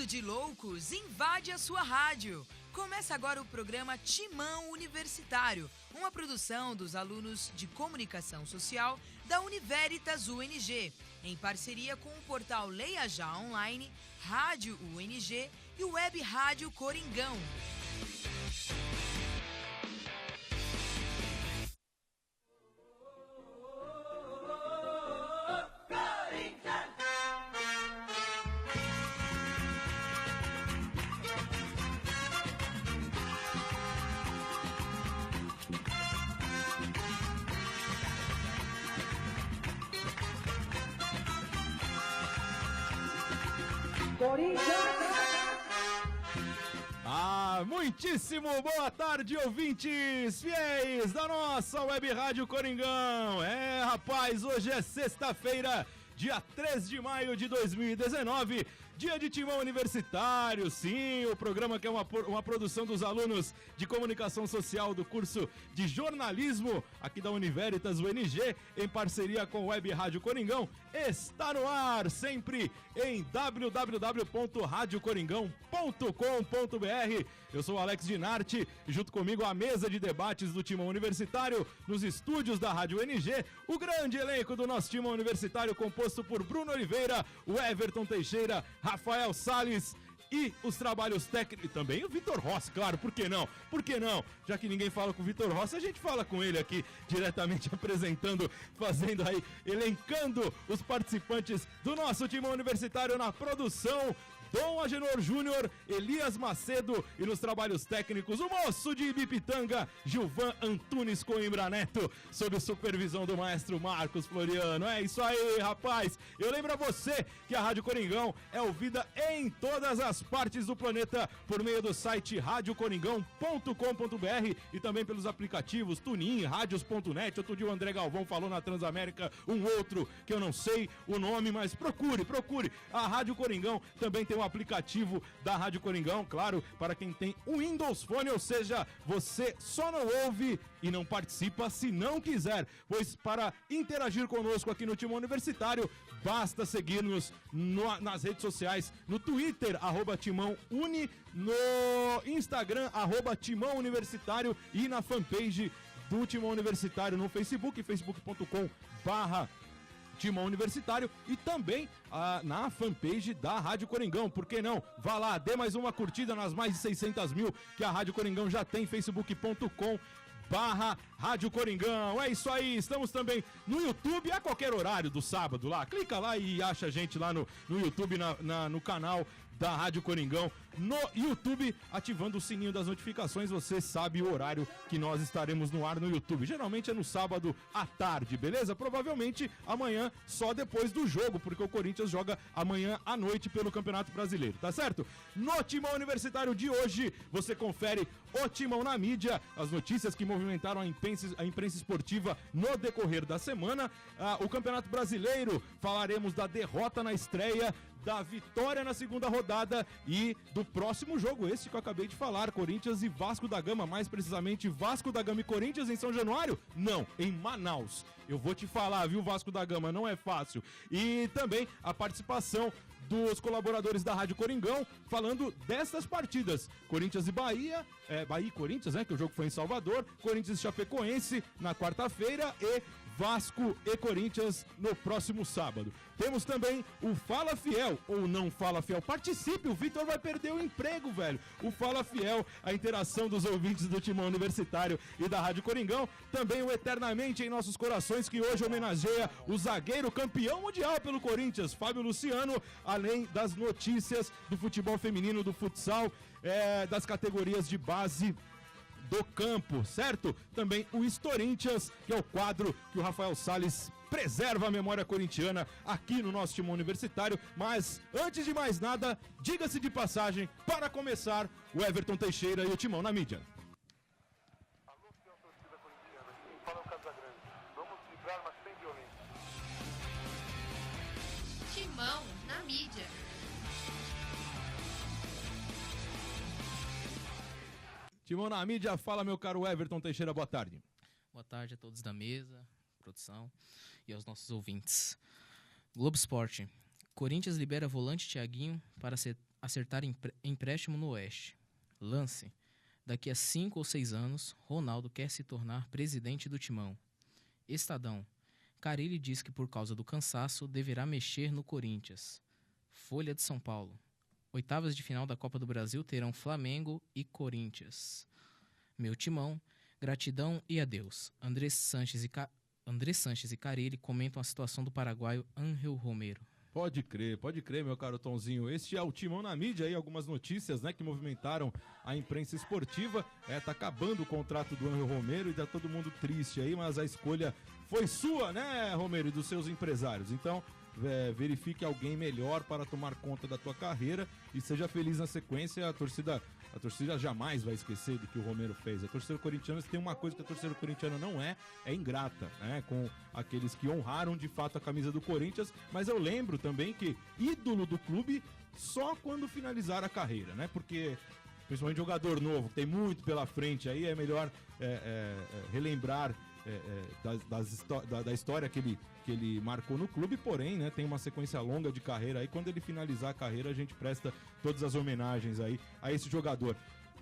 bando de loucos invade a sua rádio. Começa agora o programa Timão Universitário, uma produção dos alunos de Comunicação Social da Univeritas UNG, em parceria com o portal Leia Já Online, Rádio UNG e Web Rádio Coringão. Muitíssimo boa tarde, ouvintes fiéis da nossa Web Rádio Coringão. Rapaz, hoje é sexta-feira, dia 3 de maio de 2019, dia de Timão Universitário. Sim, o programa que é uma produção dos alunos de Comunicação Social do curso de Jornalismo aqui da Univeritas UNG, em parceria com a Web Rádio Coringão, está no ar, sempre em www.radiocoringão.com.br. Eu sou o Alex Dinarte e junto comigo a mesa de debates do Timão Universitário, nos estúdios da Rádio UNG, o grande elenco do nosso Timão Universitário, composto por Bruno Oliveira, o Everton Teixeira, Rafael Salles e os trabalhos técnicos, e também o Vitor Rossi, claro, por que não? Por que não? Já que ninguém fala com o Vitor Rossi, a gente fala com ele aqui, diretamente apresentando, fazendo aí, elencando os participantes do nosso Timão Universitário na produção, Dom Agenor Júnior, Elias Macedo, e nos trabalhos técnicos, o moço de Ibipitanga, Gilvan Antunes Coimbra Neto, sob supervisão do maestro Marcos Floriano. É isso aí, rapaz! Eu lembro a você que a Rádio Coringão é ouvida em todas as partes do planeta por meio do site radiocoringão.com.br e também pelos aplicativos TuneIn, Radios.net. Outro dia o André Galvão falou na Transamérica um outro que eu não sei o nome, mas procure. A Rádio Coringão também tem um aplicativo da Rádio Coringão, claro, para quem tem o Windows Phone, ou seja, você só não ouve e não participa se não quiser, pois para interagir conosco aqui no Timão Universitário, basta seguir-nos nas redes sociais, no Twitter, @TimãoUni, no Instagram, @Timão Universitário e na fanpage do Timão Universitário no Facebook, facebook.com/Timão Universitário, e também na fanpage da Rádio Coringão. Por que não? Vá lá, dê mais uma curtida nas mais de 600 mil que a Rádio Coringão já tem, facebook.com/Rádio Coringão. É isso aí, estamos também no YouTube a qualquer horário do sábado lá. Clica lá e acha a gente lá no YouTube, no canal da Rádio Coringão, no YouTube, ativando o sininho das notificações. Você sabe o horário que nós estaremos no ar no YouTube. Geralmente é no sábado à tarde, beleza? Provavelmente amanhã só depois do jogo, porque o Corinthians joga amanhã à noite pelo Campeonato Brasileiro, tá certo? No Timão Universitário de hoje, você confere o Timão na mídia, as notícias que movimentaram a imprensa esportiva no decorrer da semana. O Campeonato Brasileiro, falaremos da derrota na estreia, da vitória na segunda rodada e do próximo jogo, esse que eu acabei de falar, Corinthians e Vasco da Gama, mais precisamente Vasco da Gama e Corinthians em São Januário? Não, em Manaus. Eu vou te falar, viu, Vasco da Gama, não é fácil. E também a participação dos colaboradores da Rádio Coringão, falando dessas partidas, Corinthians e Bahia e Corinthians, né, que o jogo foi em Salvador, Corinthians e Chapecoense na quarta-feira e Vasco e Corinthians no próximo sábado. Temos também o Fala Fiel, ou não Fala Fiel. Participe, o Vitor vai perder o emprego, velho. O Fala Fiel, a interação dos ouvintes do Timão Universitário e da Rádio Coringão. Também o Eternamente em Nossos Corações, que hoje homenageia o zagueiro campeão mundial pelo Corinthians, Fábio Luciano, além das notícias do futebol feminino, do futsal, das categorias de base do campo, certo? Também o Historintias, que é o quadro que o Rafael Salles preserva a memória corintiana aqui no nosso Timão Universitário. Mas, antes de mais nada, diga-se de passagem, para começar, o Everton Teixeira e o Timão na mídia. Alô, fiel torcida corintiana, quem fala é o Casagrande. Vamos vibrar, mas sem violência. Timão na mídia. Timão na mídia, fala meu caro Everton Teixeira, boa tarde. Boa tarde a todos da mesa, produção e aos nossos ouvintes. Globo Esporte. Corinthians libera volante Thiaguinho para acertar empréstimo no Oeste. Lance. Daqui a 5 ou 6 anos, Ronaldo quer se tornar presidente do Timão. Estadão. Carille diz que por causa do cansaço deverá mexer no Corinthians. Folha de São Paulo. Oitavas de final da Copa do Brasil terão Flamengo e Corinthians. Meu Timão. Gratidão e adeus. André Sanches e Carille comentam a situação do paraguaio Ángel Romero. Pode crer, meu caro Tonzinho. Este é o Timão na Mídia aí, algumas notícias, né, que movimentaram a imprensa esportiva. Tá acabando o contrato do Ángel Romero e tá todo mundo triste aí, mas a escolha foi sua, né, Romero, e dos seus empresários. Então, verifique alguém melhor para tomar conta da tua carreira e seja feliz na sequência. A torcida jamais vai esquecer do que o Romero fez. A torcida corintiana, tem uma coisa que a torcida corintiana não é ingrata, né, com aqueles que honraram de fato a camisa do Corinthians, mas eu lembro também que ídolo do clube só quando finalizar a carreira, né, porque principalmente jogador novo, tem muito pela frente aí, é melhor relembrar da história que ele marcou no clube, porém, né, tem uma sequência longa de carreira aí. Quando ele finalizar a carreira, a gente presta todas as homenagens aí a esse jogador.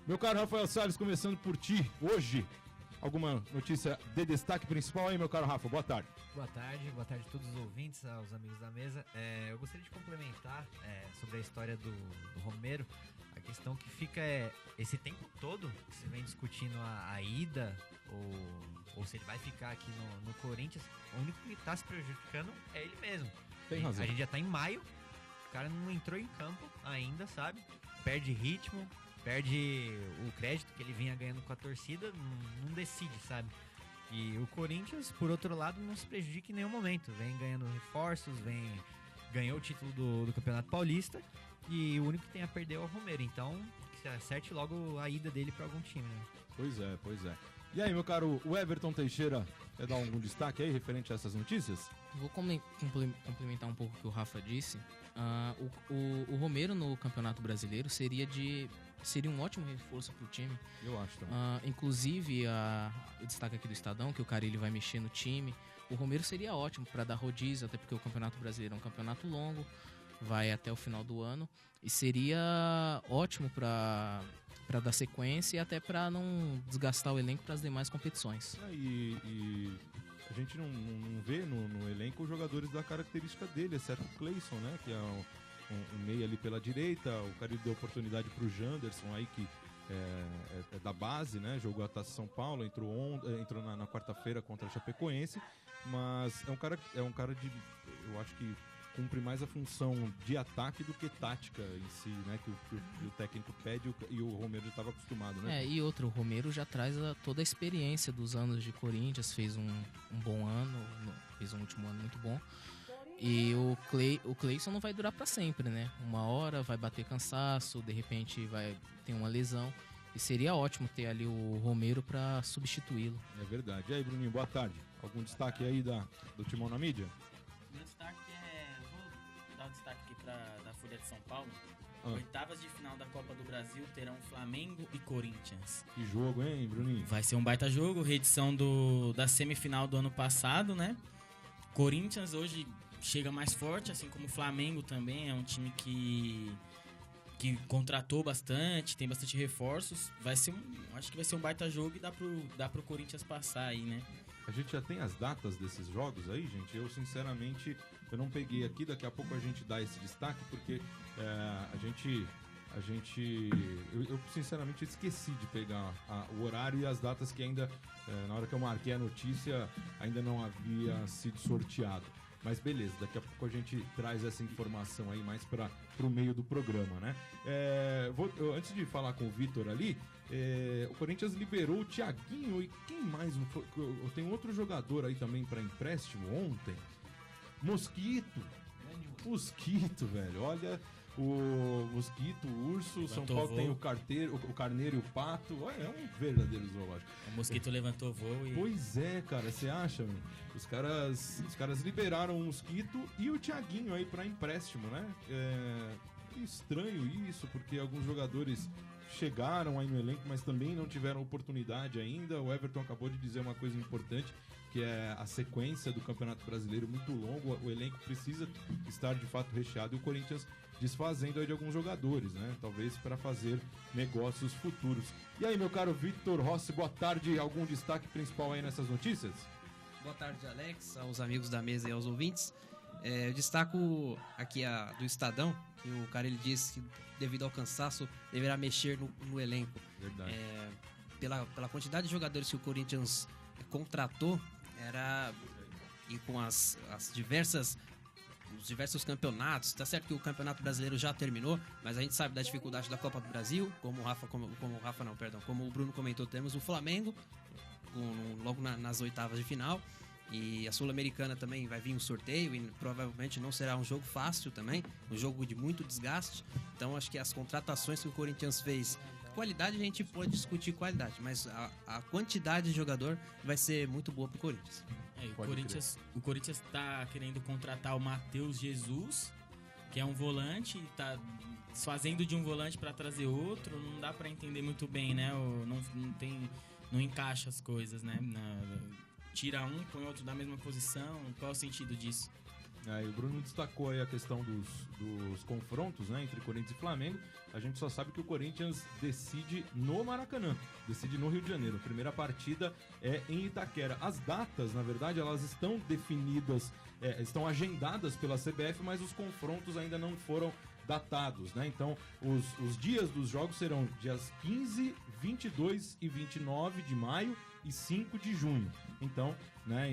Meu caro Rafael Salles, começando por ti, hoje, alguma notícia de destaque principal aí, meu caro Rafa? Boa tarde. Boa tarde a todos os ouvintes, aos amigos da mesa. Eu gostaria de complementar sobre a história do Romero. A questão que fica esse tempo todo que se vem discutindo a ida ou se ele vai ficar aqui no Corinthians, o único que está se prejudicando é ele mesmo. Tem razão. A gente já tá em maio, o cara não entrou em campo ainda, sabe? Perde ritmo, perde o crédito que ele vinha ganhando com a torcida, não decide, sabe? E o Corinthians, por outro lado, não se prejudica em nenhum momento. Vem ganhando reforços, ganhou o título do Campeonato Paulista e o único que tem a perder é o Romero. Então, que acerte logo a ida dele para algum time, né? Pois é. E aí, meu caro, o Everton Teixeira quer dar algum destaque aí referente a essas notícias? Vou complementar um pouco o que o Rafa disse. O Romero no Campeonato Brasileiro seria um ótimo reforço para o time. Eu acho também. Inclusive, o destaque aqui do Estadão, que o Carille vai mexer no time. O Romero seria ótimo para dar rodízio, até porque o Campeonato Brasileiro é um campeonato longo, vai até o final do ano. E seria ótimo para dar sequência e até para não desgastar o elenco para as demais competições. E a gente não vê no elenco os jogadores da característica dele, exceto o Cleison, né, que é um meio ali pela direita. O cara deu oportunidade pro Janderson aí, que é da base, né, jogou a Taça São Paulo, entrou na quarta-feira contra a Chapecoense, mas é um cara de, eu acho que cumpre mais a função de ataque do que tática em si, né, que o técnico pede e o Romero já estava acostumado, né? E o Romero já traz toda a experiência dos anos de Corinthians, fez um bom ano, fez um último ano muito bom. E o Cleison não vai durar para sempre, né? Uma hora vai bater cansaço, de repente vai ter uma lesão. E seria ótimo ter ali o Romero para substituí-lo. É verdade. E aí, Bruninho, boa tarde. Algum destaque aí do Timão na Mídia? Meu destaque vou dar um destaque aqui da Folha de São Paulo. Oitavas de final da Copa do Brasil terão Flamengo e Corinthians. Que jogo, hein, Bruninho? Vai ser um baita jogo, reedição da semifinal do ano passado, né? Corinthians hoje chega mais forte, assim como o Flamengo também, é um time que contratou bastante, tem bastante reforços. Acho que vai ser um baita jogo e dá pro Corinthians passar aí, né? A gente já tem as datas desses jogos aí, gente. Eu, sinceramente, eu não peguei aqui. Daqui a pouco a gente dá esse destaque, porque eu sinceramente esqueci de pegar o horário e as datas que ainda, na hora que eu marquei a notícia, ainda não havia sido sorteado. Mas beleza, daqui a pouco a gente traz essa informação aí mais para o meio do programa, né? Antes de falar com o Vitor ali, o Corinthians liberou o Thiaguinho e quem mais? Tem outro jogador aí também para empréstimo ontem. Mosquito, velho. Olha, o Mosquito, o Urso, São Paulo tem o Carneiro e o Pato. Olha, é um verdadeiro zoológico. O Mosquito levantou voo e... Pois é, cara, você acha, meu? Os caras liberaram o Mosquito e o Thiaguinho aí pra empréstimo, né? Estranho isso, porque alguns jogadores chegaram aí no elenco, mas também não tiveram oportunidade ainda. O Everton acabou de dizer uma coisa importante, que é a sequência do Campeonato Brasileiro muito longo, o elenco precisa estar de fato recheado e o Corinthians desfazendo aí de alguns jogadores, né? Talvez para fazer negócios futuros. E aí, meu caro Victor Rossi, boa tarde. Algum destaque principal aí nessas notícias? Boa tarde, Alex, aos amigos da mesa e aos ouvintes. Eu destaco aqui do Estadão, que o cara ele disse que devido ao cansaço deverá mexer no elenco. Verdade. Pela quantidade de jogadores que o Corinthians contratou, e com os diversos campeonatos, tá certo que o Campeonato Brasileiro já terminou, mas a gente sabe da dificuldade da Copa do Brasil, como o Bruno comentou, temos o Flamengo logo nas oitavas de final, e a Sul-Americana também vai vir um sorteio e provavelmente não será um jogo fácil também, um jogo de muito desgaste. Então acho que as contratações que o Corinthians fez, qualidade a gente pode discutir qualidade, mas a quantidade de jogador vai ser muito boa pro Corinthians. O Corinthians tá querendo contratar o Matheus Jesus, que é um volante, e tá fazendo de um volante para trazer outro. Não dá para entender muito bem, né? Não encaixa as coisas, né? Tira um, põe outro da mesma posição. Qual é o sentido disso? O Bruno destacou aí a questão dos confrontos, né, entre Corinthians e Flamengo. A gente só sabe que o Corinthians decide no Maracanã, decide no Rio de Janeiro. A primeira partida é em Itaquera. As datas, na verdade, elas estão definidas, estão agendadas pela CBF, mas os confrontos ainda não foram datados, né? Então, os dias dos jogos serão dias 15, 22 e 29 de maio e 5 de junho. Então, né,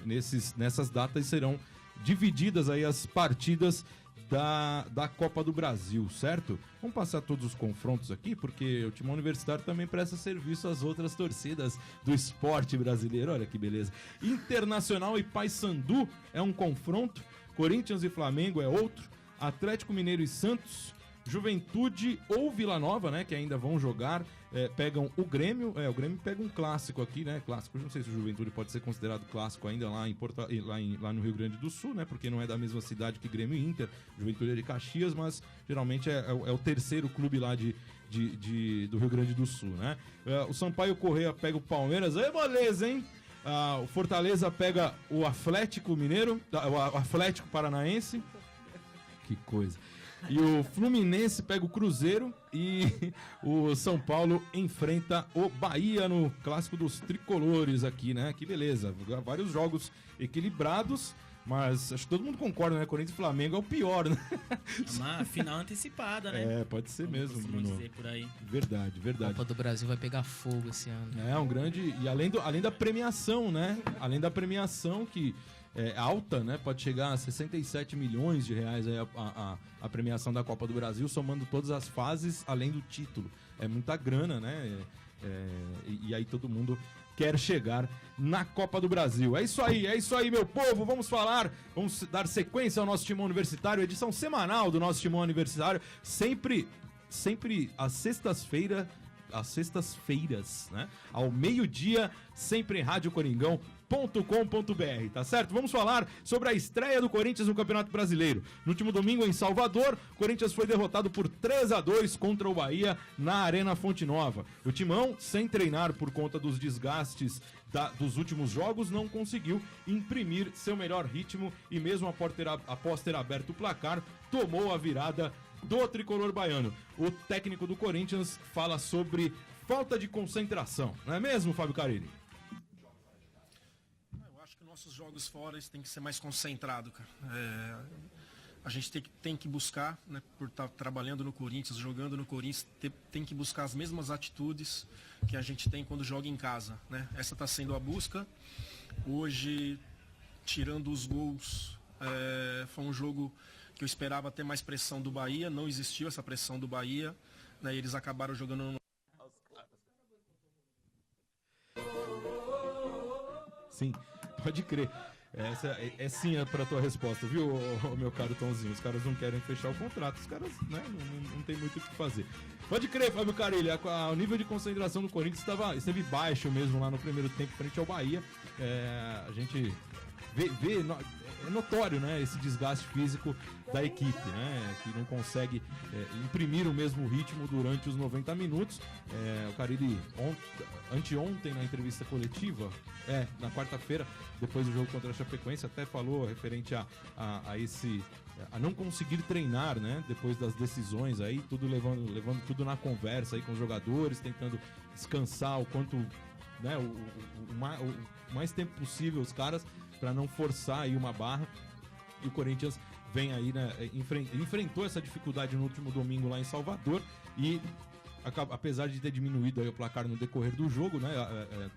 nessas datas serão divididas aí as partidas da Copa do Brasil, certo? Vamos passar todos os confrontos aqui, porque o Timão Universitário também presta serviço às outras torcidas do esporte brasileiro. Olha que beleza. Internacional e Paysandu é um confronto, Corinthians e Flamengo é outro, Atlético Mineiro e Santos, Juventude ou Vila Nova, né, que ainda vão jogar, pegam o Grêmio. O Grêmio pega um clássico aqui, né? Clássico, não sei se o Juventude pode ser considerado clássico ainda lá no Rio Grande do Sul, né? Porque não é da mesma cidade que Grêmio e Inter. Juventude é de Caxias, mas geralmente é o terceiro clube lá do Rio Grande do Sul, né? O Sampaio Corrêa pega o Palmeiras. Aí, beleza, hein? O Fortaleza pega o Atlético Mineiro, o Atlético Paranaense. Que coisa. E o Fluminense pega o Cruzeiro e o São Paulo enfrenta o Bahia no clássico dos tricolores aqui, né? Que beleza, vários jogos equilibrados, mas acho que todo mundo concorda, né? Corinthians e Flamengo é o pior, né? Uma final antecipada, né? Pode ser como mesmo, Bruno. dizer por aí. Verdade. A Copa do Brasil vai pegar fogo esse ano. Um grande... E além da premiação, né? Além da premiação que... alta, né? Pode chegar a 67 milhões de reais aí a premiação da Copa do Brasil, somando todas as fases, além do título. É muita grana, né? E aí todo mundo quer chegar na Copa do Brasil. É isso aí, meu povo. Vamos dar sequência ao nosso Timão Universitário, edição semanal do nosso Timão Universitário, sempre às sextas-feiras, né? Ao meio-dia, sempre em Rádio Coringão. .com.br, tá certo? Vamos falar sobre a estreia do Corinthians no Campeonato Brasileiro. No último domingo em Salvador, o Corinthians foi derrotado por 3-2 contra o Bahia na Arena Fonte Nova. O Timão, sem treinar por conta dos desgastes dos últimos jogos, não conseguiu imprimir seu melhor ritmo e mesmo após ter aberto o placar, tomou a virada do tricolor baiano. O técnico do Corinthians fala sobre falta de concentração, não é mesmo, Fábio Carilli? Nossos jogos fora tem que ser mais concentrado, cara. A gente tem que buscar, né, por estar trabalhando no Corinthians, jogando no Corinthians, tem que buscar as mesmas atitudes que a gente tem quando joga em casa, né? Essa está sendo a busca. Hoje, tirando os gols, foi um jogo que eu esperava ter mais pressão do Bahia, não existiu essa pressão do Bahia, né? Eles acabaram jogando no... Sim. Pode crer. Essa é sim para tua resposta, viu, meu caro Tonzinho? Os caras não querem fechar o contrato, os caras, né, não tem muito o que fazer. Pode crer, Fábio Carilli, o nível de concentração do Corinthians esteve baixo mesmo lá no primeiro tempo frente ao Bahia. A gente é notório, né, esse desgaste físico da equipe, né, que não consegue imprimir o mesmo ritmo durante os 90 minutos. O Carille anteontem na entrevista coletiva, na quarta-feira, depois do jogo contra a Chapecoense, até falou referente a não conseguir treinar, né, depois das decisões aí, tudo levando tudo na conversa aí com os jogadores, tentando descansar o quanto, né, o mais tempo possível os caras, para não forçar aí uma barra. E o Corinthians vem aí, né, enfrentou essa dificuldade no último domingo lá em Salvador e apesar de ter diminuído aí o placar no decorrer do jogo, né,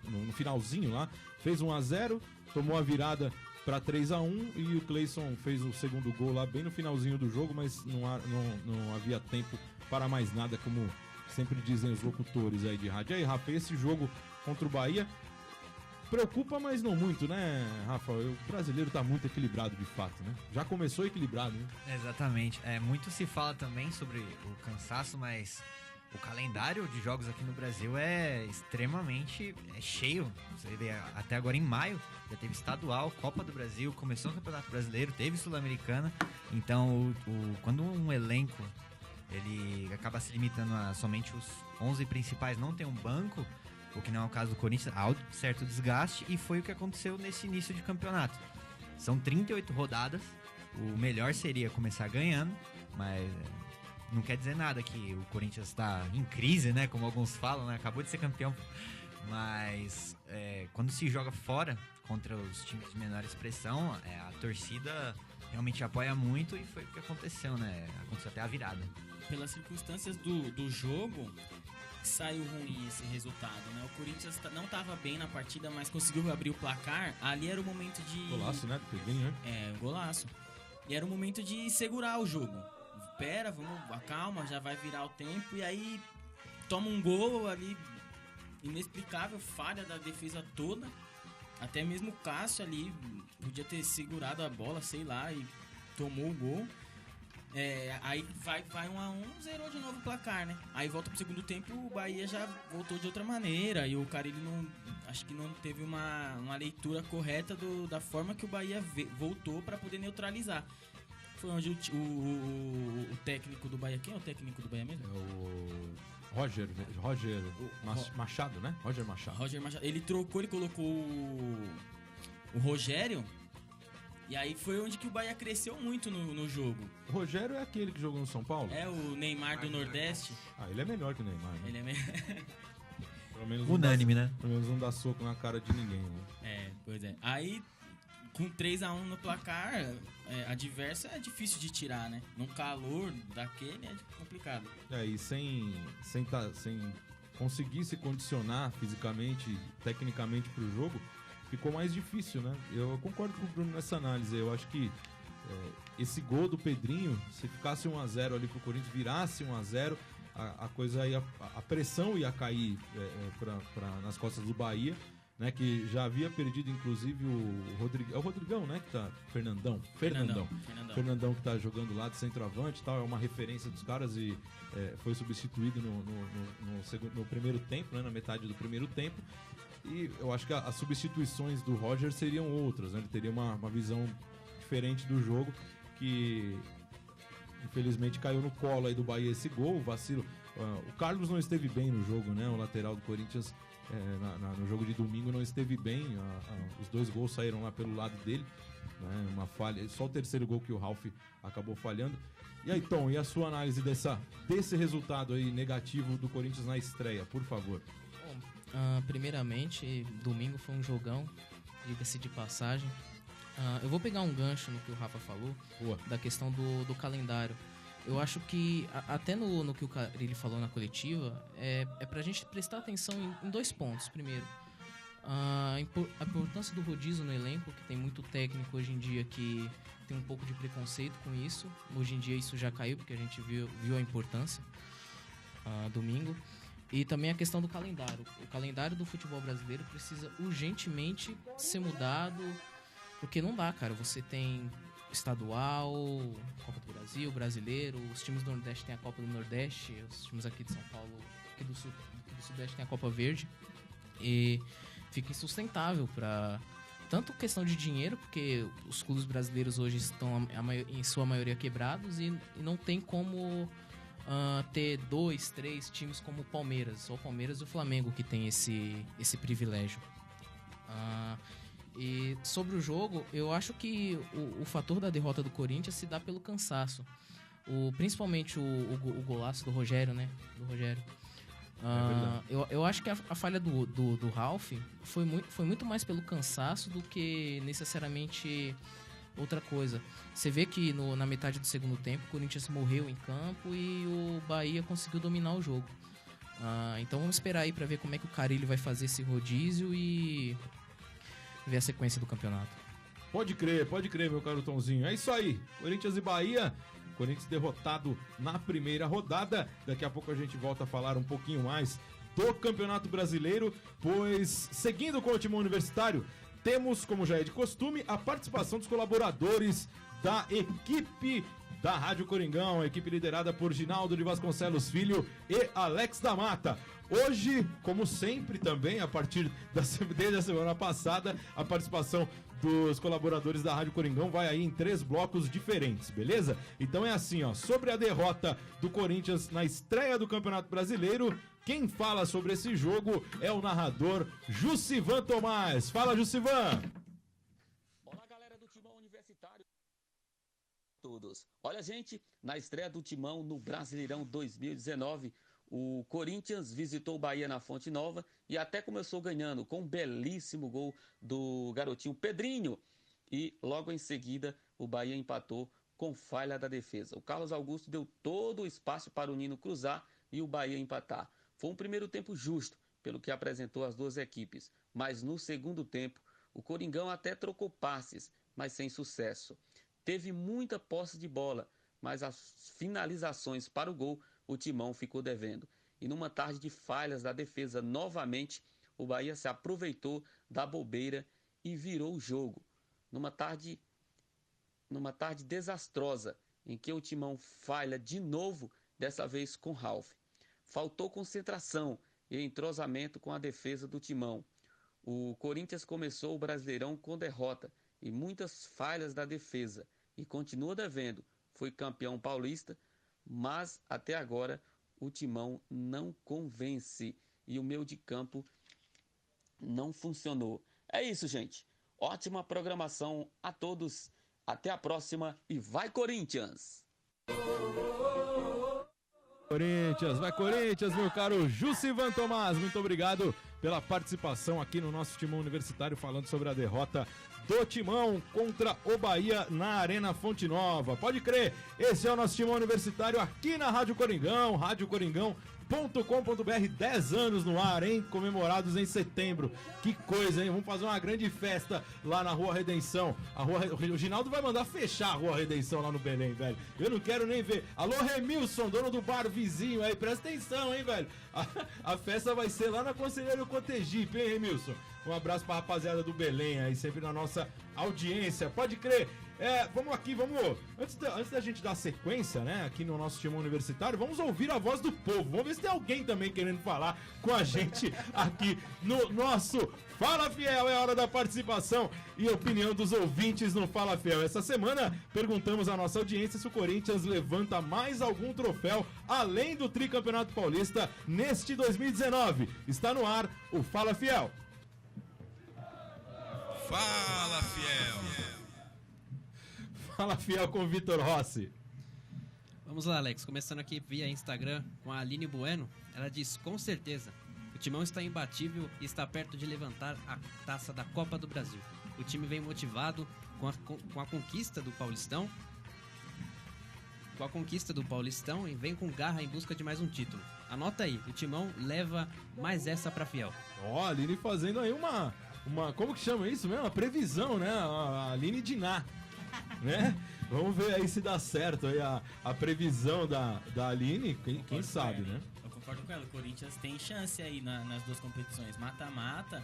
no finalzinho lá, fez 1-0, tomou a virada para 3-1 e o Cleison fez o segundo gol lá bem no finalzinho do jogo, mas não havia tempo para mais nada, como sempre dizem os locutores aí de rádio. E aí, Rafa, esse jogo contra o Bahia preocupa, mas não muito, né, Rafa? O brasileiro tá muito equilibrado de fato, né? Já começou equilibrado, né? Exatamente. Muito se fala também sobre o cansaço, mas o calendário de jogos aqui no Brasil é extremamente cheio. Você vê, até agora em maio já teve estadual, Copa do Brasil, começou o Campeonato Brasileiro, teve Sul-Americana. Então, quando um elenco ele acaba se limitando a somente os 11 principais, não tem um banco, o que não é o caso do Corinthians, há um certo desgaste, e foi o que aconteceu nesse início de campeonato. São 38 rodadas, o melhor seria começar ganhando, mas não quer dizer nada que o Corinthians está em crise, né, como alguns falam, né, acabou de ser campeão, mas quando se joga fora contra os times de menor expressão, a torcida realmente apoia muito, e foi o que aconteceu, né, aconteceu até a virada. Pelas circunstâncias do jogo, saiu ruim esse resultado, né? O Corinthians não estava bem na partida, mas conseguiu abrir o placar. Ali era o momento de... Golaço, né? Pedrinho, né? Golaço. E era o momento de segurar o jogo. Pera, acalma, já vai virar o tempo. E aí toma um gol ali inexplicável, falha da defesa toda. Até mesmo o Cássio ali podia ter segurado a bola, sei lá, e tomou o gol. Aí vai 1-1, zerou de novo o placar, né? Aí volta pro segundo tempo, o Bahia já voltou de outra maneira. E o Carille acho que não teve uma leitura correta da forma que o Bahia voltou para poder neutralizar. Foi onde o técnico do Bahia... Quem é o técnico do Bahia mesmo? É o Roger Machado, né? Roger Machado. Ele trocou, ele colocou o Rogério. E aí foi onde que o Bahia cresceu muito no jogo. O Rogério é aquele que jogou no São Paulo? É o Neymar do Nordeste. Ele é melhor que o Neymar, né? Ele é melhor. Pelo menos unânime, né? Pelo menos não dá soco na cara de ninguém, né? Pois é. Aí, com 3-1 no placar, adverso é difícil de tirar, né? Num calor daquele é complicado. E sem conseguir se condicionar fisicamente, tecnicamente pro jogo, ficou mais difícil, né? Eu concordo com o Bruno nessa análise. Eu acho que esse gol do Pedrinho, se ficasse 1-0 ali pro Corinthians, virasse 1-0, a coisa ia, a pressão ia cair nas costas do Bahia, né? Que já havia perdido, inclusive, o Rodrigão. É o Rodrigão, né? Que tá. Fernandão que tá jogando lá de centroavante e tal. É uma referência dos caras e foi substituído no primeiro tempo, né? Na metade do primeiro tempo. E eu acho que as substituições do Roger seriam outras, né? Ele teria uma visão diferente do jogo, que infelizmente caiu no colo aí do Bahia esse gol, o vacilo. O Carlos não esteve bem no jogo, né? O lateral do Corinthians no jogo de domingo não esteve bem. Os dois gols saíram lá pelo lado dele, né? Uma falha, só o terceiro gol que o Ralf acabou falhando. E aí, Tom, e a sua análise desse resultado aí negativo do Corinthians na estreia, por favor? Primeiramente, domingo foi um jogão, diga-se de passagem. Eu vou pegar um gancho no que o Rafa falou, da questão do calendário. Eu acho que, até no que o Carille falou na coletiva, é pra gente prestar atenção em dois pontos. Primeiro, a importância do rodízio no elenco, que tem muito técnico hoje em dia que tem um pouco de preconceito com isso. Hoje em dia isso já caiu, porque a gente viu a importância domingo. E também a questão do calendário. O calendário do futebol brasileiro precisa urgentemente ser mudado, porque não dá, cara. Você tem estadual, Copa do Brasil, brasileiro, os times do Nordeste têm a Copa do Nordeste, os times aqui de São Paulo, aqui do Sudeste têm a Copa Verde. E fica insustentável para tanto questão de dinheiro, porque os clubes brasileiros hoje estão, em sua maioria, quebrados e não tem como ter 2, 3 times como o Palmeiras. Só o Palmeiras e o Flamengo que tem esse privilégio. E sobre o jogo, eu acho que o fator da derrota do Corinthians se dá pelo cansaço. Principalmente o golaço do Rogério, né? Eu acho que a falha do Ralf foi muito mais pelo cansaço do que necessariamente outra coisa. Você vê que na metade do segundo tempo o Corinthians morreu em campo e o Bahia conseguiu dominar o jogo. Então vamos esperar aí para ver como é que o Carille vai fazer esse rodízio e ver a sequência do campeonato. Pode crer, meu caro Tonzinho. É isso aí, Corinthians e Bahia. Corinthians derrotado na primeira rodada. Daqui a pouco a gente volta a falar um pouquinho mais do Campeonato Brasileiro, pois, seguindo com o Timão Universitário, temos, como já é de costume, a participação dos colaboradores da equipe da Rádio Coringão, a equipe liderada por Ginaldo de Vasconcelos Filho e Alex da Mata. Hoje, como sempre também, desde a semana passada, a participação dos colaboradores da Rádio Coringão vai aí em 3 blocos diferentes, beleza? Então é assim, ó, sobre a derrota do Corinthians na estreia do Campeonato Brasileiro, quem fala sobre esse jogo é o narrador Jussivan Tomás. Fala, Jussivan! Olá, galera do Timão Universitário. Todos. Olha, gente, na estreia do Timão no Brasileirão 2019, o Corinthians visitou o Bahia na Fonte Nova e até começou ganhando com um belíssimo gol do garotinho Pedrinho. E logo em seguida o Bahia empatou com falha da defesa. O Carlos Augusto deu todo o espaço para o Nino cruzar e o Bahia empatar. Foi um primeiro tempo justo, pelo que apresentou as duas equipes. Mas no segundo tempo, o Coringão até trocou passes, mas sem sucesso. Teve muita posse de bola, mas as finalizações para o gol o Timão ficou devendo. E numa tarde de falhas da defesa novamente, o Bahia se aproveitou da bobeira e virou o jogo. Numa tarde desastrosa, em que o Timão falha de novo, dessa vez com Ralf. Faltou concentração e entrosamento com a defesa do Timão. O Corinthians começou o Brasileirão com derrota e muitas falhas da defesa e continua devendo. Foi campeão paulista, mas até agora o Timão não convence e o meio de campo não funcionou. É isso, gente. Ótima programação a todos. Até a próxima e vai Corinthians! Vai Corinthians, meu caro Jussivan Tomás. Muito obrigado pela participação aqui no nosso Timão Universitário, falando sobre a derrota do Timão contra o Bahia na Arena Fonte Nova. Pode crer, esse é o nosso Timão Universitário aqui na Rádio Coringão, radiocoringão.com.br, 10 anos no ar, hein? Comemorados em setembro. Que coisa, hein? Vamos fazer uma grande festa lá na Rua Redenção. O Ginaldo vai mandar fechar a Rua Redenção lá no Belém, velho. Eu não quero nem ver. Alô, Remilson, dono do bar vizinho aí, presta atenção, hein, velho? A festa vai ser lá na Conselheiro Cotegipe, hein, Remilson? Um abraço pra rapaziada do Belém aí, sempre na nossa audiência. Pode crer. Vamos aqui, antes da gente dar sequência, né, aqui no nosso Timão Universitário, vamos ouvir a voz do povo. Vamos ver se tem alguém também querendo falar com a gente aqui no nosso Fala Fiel. É hora da participação e opinião dos ouvintes no Fala Fiel. Essa semana perguntamos à nossa audiência se o Corinthians levanta mais algum troféu além do tricampeonato paulista neste 2019. Está no ar o Fala Fiel. Fala Fiel. Fala Fiel com o Vitor Rossi. Vamos lá, Alex. Começando aqui via Instagram com a Aline Bueno. Ela diz, com certeza, o Timão está imbatível e está perto de levantar a taça da Copa do Brasil. O time vem motivado com a conquista do Paulistão. E vem com garra em busca de mais um título. Anota aí, o Timão leva mais essa pra Fiel. Ó, a Aline fazendo aí uma como que chama isso mesmo? Uma previsão, né? A Aline Diná. Né? Vamos ver aí se dá certo aí a previsão da Aline, quem sabe, né? Eu concordo com ela, o Corinthians tem chance aí nas duas competições, mata-mata,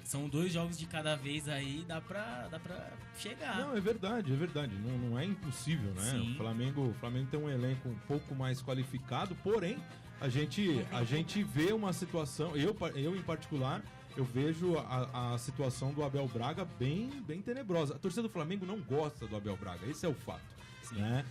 são 2 jogos de cada vez aí, dá pra chegar. Não, é verdade, não é impossível, né? Sim. O Flamengo tem um elenco um pouco mais qualificado, porém, a gente vê uma situação, eu em particular, eu vejo a situação do Abel Braga bem tenebrosa. A torcida do Flamengo não gosta do Abel Braga, esse é o fato. Né?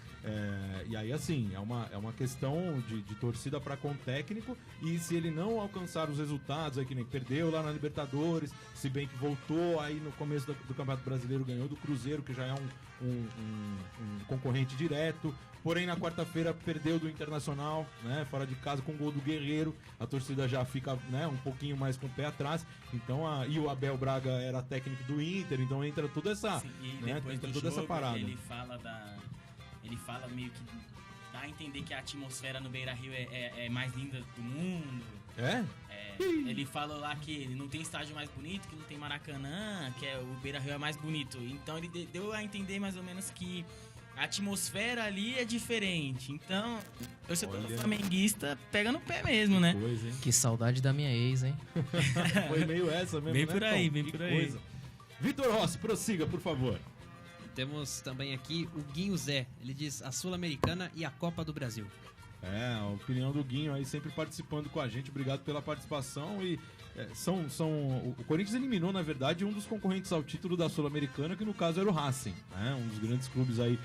E aí, assim, é uma questão de torcida para com o técnico, e se ele não alcançar os resultados, aí que nem perdeu lá na Libertadores, se bem que voltou aí no começo do Campeonato Brasileiro, ganhou do Cruzeiro, que já é um concorrente direto, porém na quarta-feira perdeu do Internacional, né, fora de casa com o gol do Guerreiro, a torcida já fica, né, um pouquinho mais com o pé atrás, então e o Abel Braga era técnico do Inter, então entra toda essa, entra toda essa parada. Ele fala meio que dá a entender que a atmosfera no Beira-Rio é mais linda do mundo. Ele fala lá que não tem estádio mais bonito, que não tem Maracanã, que o Beira-Rio é mais bonito. Então ele deu a entender mais ou menos que a atmosfera ali é diferente. Então, o torcedor flamenguista pega no pé mesmo, né? Coisa, que saudade da minha ex, hein? Foi meio essa mesmo, bem né? Por aí, bem por aí. Coisa. Vitor Rossi, prossiga, por favor. Temos também aqui o Guinho Zé. Ele diz a Sul-Americana e a Copa do Brasil. A opinião do Guinho aí sempre participando com a gente. Obrigado pela participação. E o Corinthians eliminou, na verdade, um dos concorrentes ao título da Sul-Americana, que no caso era o Racing, né? Um dos grandes clubes aí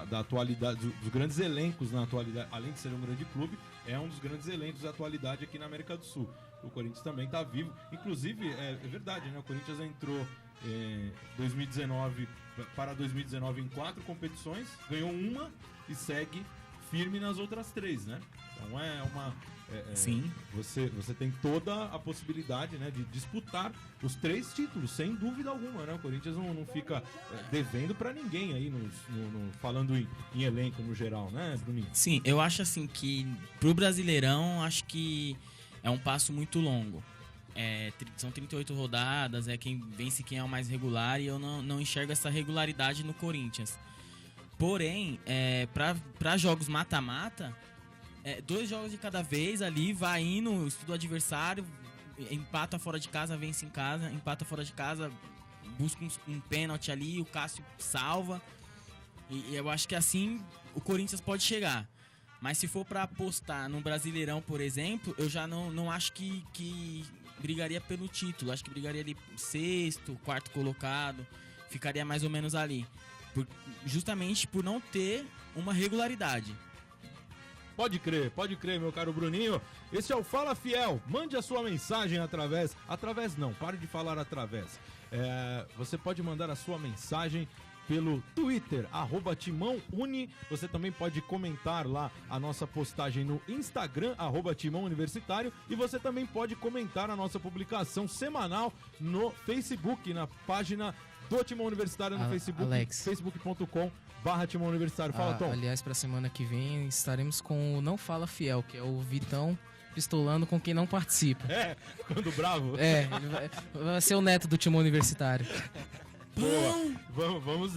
da atualidade, dos grandes elencos na atualidade, além de ser um grande clube, é um dos grandes elencos da atualidade aqui na América do Sul. O Corinthians também está vivo. Inclusive, é verdade, né? O Corinthians entrou 2019 para 2019 em 4 competições, ganhou uma e segue firme nas outras 3, né? Então Sim. Você tem toda a possibilidade, né, de disputar os 3 títulos, sem dúvida alguma, né? O Corinthians não fica devendo para ninguém aí, falando em elenco no geral, né, Bruninho? Sim, eu acho assim que pro Brasileirão, acho que é um passo muito longo. São 38 rodadas, quem vence quem é o mais regular, e eu não enxergo essa regularidade no Corinthians. Porém, para jogos mata-mata, 2 jogos de cada vez ali, vai indo, estuda o adversário, empata fora de casa, vence em casa, empata fora de casa, busca um pênalti ali, o Cássio salva, e eu acho que assim o Corinthians pode chegar. Mas se for para apostar no Brasileirão, por exemplo, eu já não acho que brigaria pelo título. Acho que brigaria ali 6º, 4º colocado. Ficaria mais ou menos ali. Justamente por não ter uma regularidade. Pode crer, meu caro Bruninho. Esse é o Fala Fiel. Mande a sua mensagem através não, pare de falar através. Você pode mandar a sua mensagem pelo Twitter, @TimãoUni. Você também pode comentar lá a nossa postagem no Instagram, @TimãoUniversitário. E você também pode comentar a nossa publicação semanal no Facebook, na página do Timão Universitário no Facebook, facebook.com/Timão Universitário. Fala, Tom. Aliás, pra semana que vem estaremos com o Não Fala Fiel, que é o Vitão pistolando com quem não participa. Ficando bravo? Ele vai ser o neto do Timão Universitário. Boa. Vamos.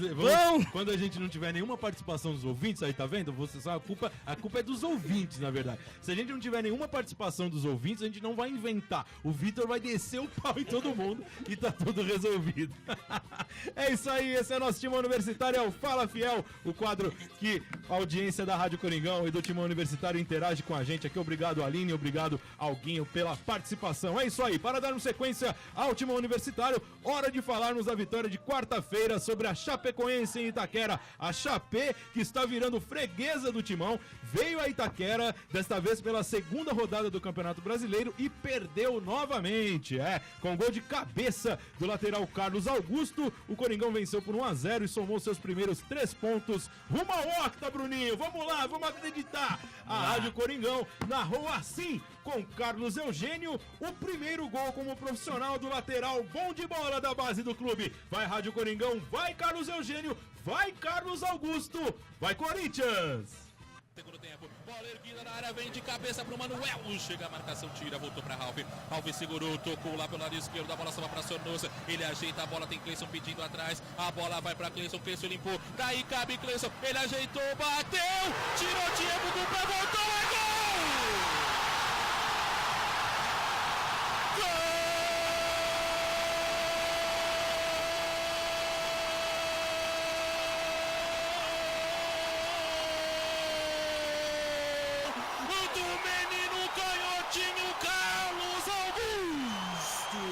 Quando a gente não tiver nenhuma participação dos ouvintes, aí tá vendo? Você sabe, a culpa é dos ouvintes, na verdade. Se a gente não tiver nenhuma participação dos ouvintes, a gente não vai inventar. O Vitor vai descer o pau em todo mundo e tá tudo resolvido. É isso aí, esse é o nosso Timão Universitário, é o Fala Fiel, o quadro que a audiência da Rádio Coringão e do Timão Universitário interage com a gente aqui. Obrigado, Aline, obrigado, Alguinho, pela participação. É isso aí, para darmos sequência ao Timão Universitário, hora de falarmos da vitória de quarta-feira sobre a Chapecoense em Itaquera. A Chape, que está virando freguesa do Timão, veio a Itaquera, desta vez pela 2ª rodada do Campeonato Brasileiro, e perdeu novamente. Com gol de cabeça do lateral Carlos Augusto, o Coringão venceu por 1-0 e somou seus primeiros 3 pontos rumo ao octa, Bruninho. Vamos lá, vamos acreditar. A Rádio Coringão narrou assim, com Carlos Eugênio, o primeiro gol como profissional do lateral bom de bola da base do clube. Vai Rádio Coringão, vai Carlos Eugênio, vai Carlos Augusto, vai Corinthians! Segundo tempo, bola erguida na área, vem de cabeça pro Manuel, chega a marcação, tira, voltou pra Ralf, Ralf segurou, tocou lá pelo lado esquerdo, a bola sobe pra Sornosa, ele ajeita a bola, tem Cleison pedindo atrás, a bola vai pra Cleison, Cleison limpou, daí cabe Cleison, ele ajeitou, bateu, tirou Diego do pé, voltou, é gol! Do menino canhotinho Carlos Augusto.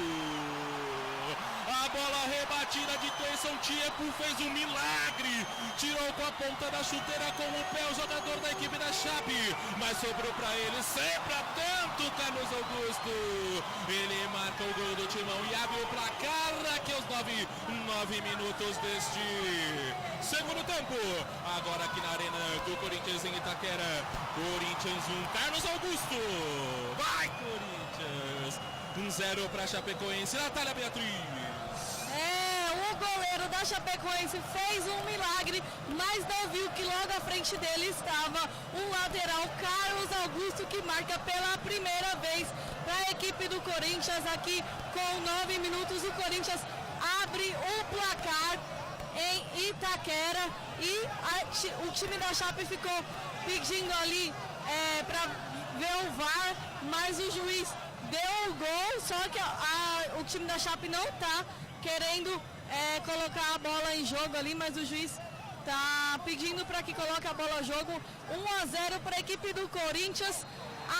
batida de Cleison Tiepo, fez um milagre. Tirou com a ponta da chuteira com o pé o jogador da equipe da Chape. Mas sobrou pra ele, sempre atento, Carlos Augusto. Ele marca o gol do Timão e abre o placar aqui aos 9 minutos deste segundo tempo. Agora aqui na arena do Corinthians em Itaquera. Corinthians 1, Carlos Augusto. Vai, Corinthians. 1-0 para Chapecoense. Natália Beatriz. O goleiro da Chapecoense fez um milagre, mas não viu que logo à frente dele estava um lateral, Carlos Augusto, que marca pela primeira vez para a equipe do Corinthians. Aqui com 9 minutos o Corinthians abre o placar em Itaquera e o time da Chape ficou pedindo ali para ver o VAR, mas o juiz deu o gol, só que o time da Chape não está querendo colocar a bola em jogo ali, mas o juiz está pedindo para que coloque a bola em jogo. 1-0 para a equipe do Corinthians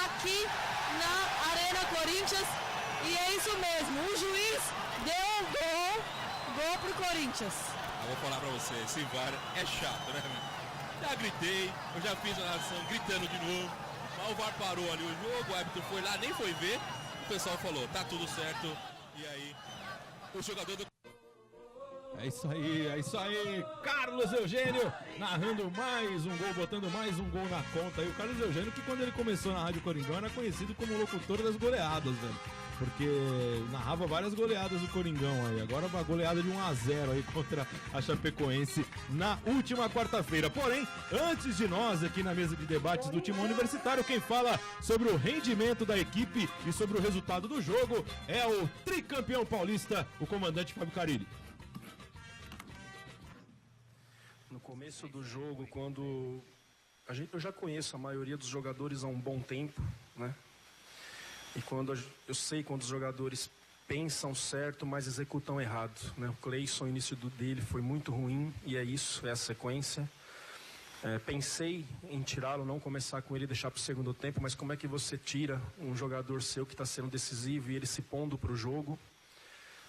aqui na Arena Corinthians, e é isso mesmo, o juiz deu o gol pro Corinthians. Eu vou falar pra você, esse VAR é chato, né? Já gritei, eu já fiz a narração gritando de novo, mas o VAR parou ali o jogo, o árbitro foi lá, nem foi ver, o pessoal falou, tá tudo certo, e aí o jogador do... É isso aí, Carlos Eugênio narrando mais um gol, botando mais um gol na conta. E o Carlos Eugênio, que quando ele começou na Rádio Coringão era conhecido como locutor das goleadas, velho. Porque narrava várias goleadas do Coringão aí. Agora uma goleada de 1-0 aí contra a Chapecoense na última quarta-feira. Porém, antes de nós aqui na mesa de debates do Timão Universitário, quem fala sobre o rendimento da equipe e sobre o resultado do jogo é o tricampeão paulista, o comandante Fábio Carilli. No começo do jogo, quando eu já conheço a maioria dos jogadores há um bom tempo, né? E eu sei quando os jogadores pensam certo, mas executam errado, né? O Cleison, o início dele foi muito ruim, e é isso, é a sequência. Pensei em tirá-lo, não começar com ele e deixar para o segundo tempo, mas como é que você tira um jogador seu que está sendo decisivo e ele se pondo para o jogo?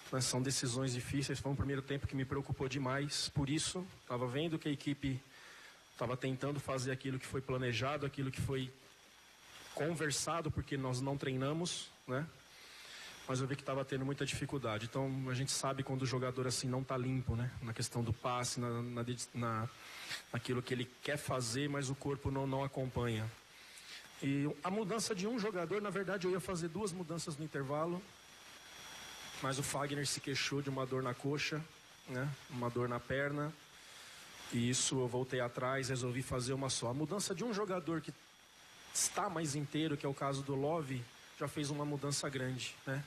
Mas são decisões difíceis. Foi um primeiro tempo que me preocupou demais. Por isso, estava vendo que a equipe estava tentando fazer aquilo que foi planejado, aquilo que foi conversado, porque nós não treinamos, né? Mas eu vi que estava tendo muita dificuldade. Então, a gente sabe quando o jogador assim não está limpo, né? Na questão do passe, naquilo que ele quer fazer, mas o corpo não acompanha. E a mudança de um jogador, na verdade, eu ia fazer 2 mudanças no intervalo. Mas o Fagner se queixou de uma dor na coxa, né? Uma dor na perna. E isso eu voltei atrás, resolvi fazer uma só. A mudança de um jogador que está mais inteiro, que é o caso do Love, já fez uma mudança grande, né?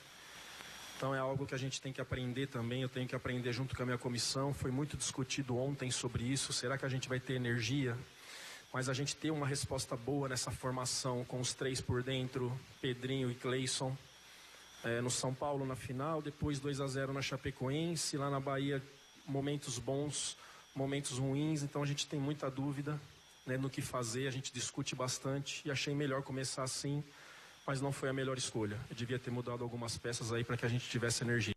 Então é algo que a gente tem que aprender também, eu tenho que aprender junto com a minha comissão. Foi muito discutido ontem sobre isso. Será que a gente vai ter energia? Mas a gente tem uma resposta boa nessa formação, com os 3 por dentro, Pedrinho e Cleison. No São Paulo na final, depois 2-0 na Chapecoense, lá na Bahia momentos bons, momentos ruins, então a gente tem muita dúvida, né, no que fazer, a gente discute bastante e achei melhor começar assim, mas não foi a melhor escolha. Eu devia ter mudado algumas peças aí para que a gente tivesse energia.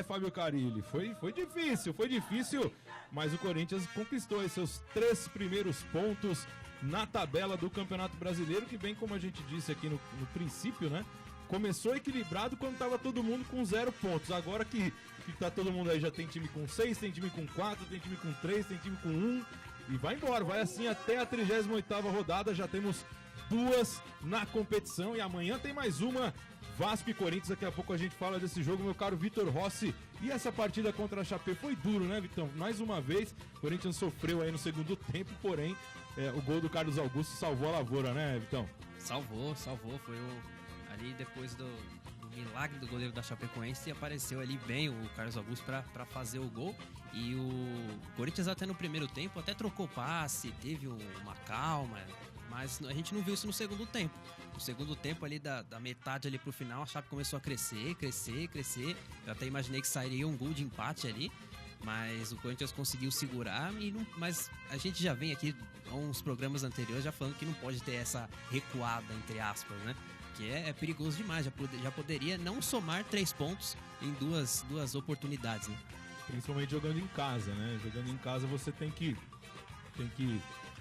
Fábio Carilli, foi difícil, mas o Corinthians conquistou esses seus 3 primeiros pontos na tabela do Campeonato Brasileiro, que vem, como a gente disse aqui no princípio, né? Começou equilibrado quando tava todo mundo com 0 pontos. Agora que tá todo mundo aí, já tem time com 6, tem time com 4, tem time com 3, tem time com 1, e vai embora, vai assim até a 38ª rodada, já temos 2 na competição, e amanhã tem mais uma, Vasco e Corinthians. Daqui a pouco a gente fala desse jogo, meu caro Vitor Rossi. E essa partida contra a Chape foi duro, né, Vitão? Mais uma vez, o Corinthians sofreu aí no segundo tempo, porém, o gol do Carlos Augusto salvou a lavoura, né, Vitão? Salvou. Foi ali depois do milagre do goleiro da Chapecoense, apareceu ali bem o Carlos Augusto para fazer o gol. E o Corinthians até no primeiro tempo até trocou passe, teve uma calma, mas a gente não viu isso no segundo tempo. No segundo tempo ali, da metade ali pro final, a Chape começou a crescer. Eu até imaginei que sairia um gol de empate ali, mas o Corinthians conseguiu segurar. Mas a gente já vem aqui há uns programas anteriores já falando que não pode ter essa recuada, entre aspas, né? Que é perigoso demais, já poderia não somar 3 pontos em duas oportunidades, né? Principalmente jogando em casa, né? Jogando em casa você tem que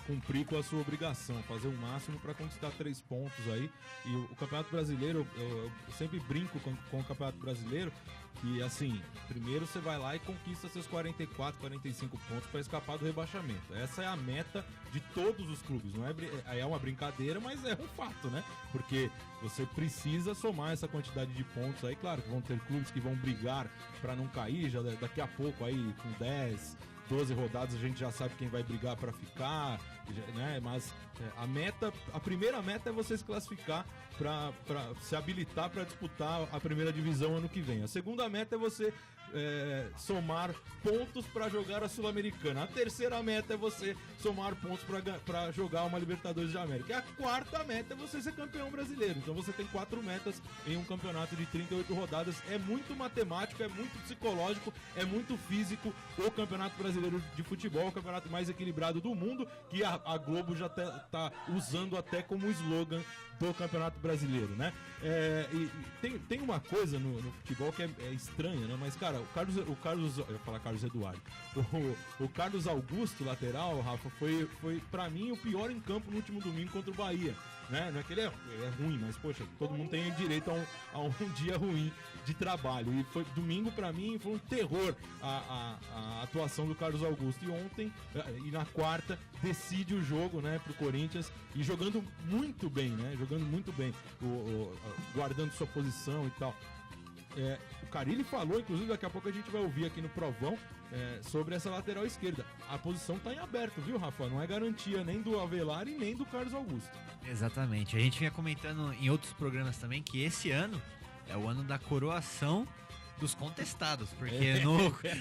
cumprir com a sua obrigação, fazer o máximo para conquistar 3 pontos aí. E o Campeonato Brasileiro, eu sempre brinco com o Campeonato Brasileiro, que assim, primeiro você vai lá e conquista seus 44, 45 pontos para escapar do rebaixamento. Essa é a meta de todos os clubes, não é uma brincadeira, mas é um fato, né? Porque você precisa somar essa quantidade de pontos aí. Claro que vão ter clubes que vão brigar para não cair, já daqui a pouco aí com 10, 12 rodadas a gente já sabe quem vai brigar para ficar, né? Mas a primeira meta é você se classificar para se habilitar para disputar a primeira divisão ano que vem. A segunda meta é você somar pontos para jogar a Sul-Americana. A terceira meta é você somar pontos para jogar uma Libertadores de América. E a quarta meta é você ser campeão brasileiro. Então você tem 4 metas em um campeonato de 38 rodadas. É muito matemático, é muito psicológico, é muito físico. O Campeonato Brasileiro de Futebol, o campeonato mais equilibrado do mundo, que a Globo já tá usando até como slogan do Campeonato Brasileiro, né? E tem uma coisa no futebol que é estranha, né? Mas, cara, o Carlos, eu ia falar Carlos Eduardo, o Carlos Augusto, lateral, Rafa, foi pra mim o pior em campo no último domingo contra o Bahia, né? Não é que ele é ruim, mas, poxa, todo mundo tem direito a um dia ruim de trabalho. E foi domingo, pra mim, foi um terror a atuação do Carlos Augusto. E ontem, e na quarta, decide o jogo, né, pro Corinthians, e jogando muito bem, né? Jogando muito bem, guardando sua posição e tal. O Carille falou, inclusive daqui a pouco a gente vai ouvir aqui no Provão, sobre essa lateral esquerda. A posição tá em aberto, viu, Rafa? Não é garantia nem do Avelar e nem do Carlos Augusto. Exatamente. A gente vinha comentando em outros programas também que esse ano é o ano da coroação dos contestados, porque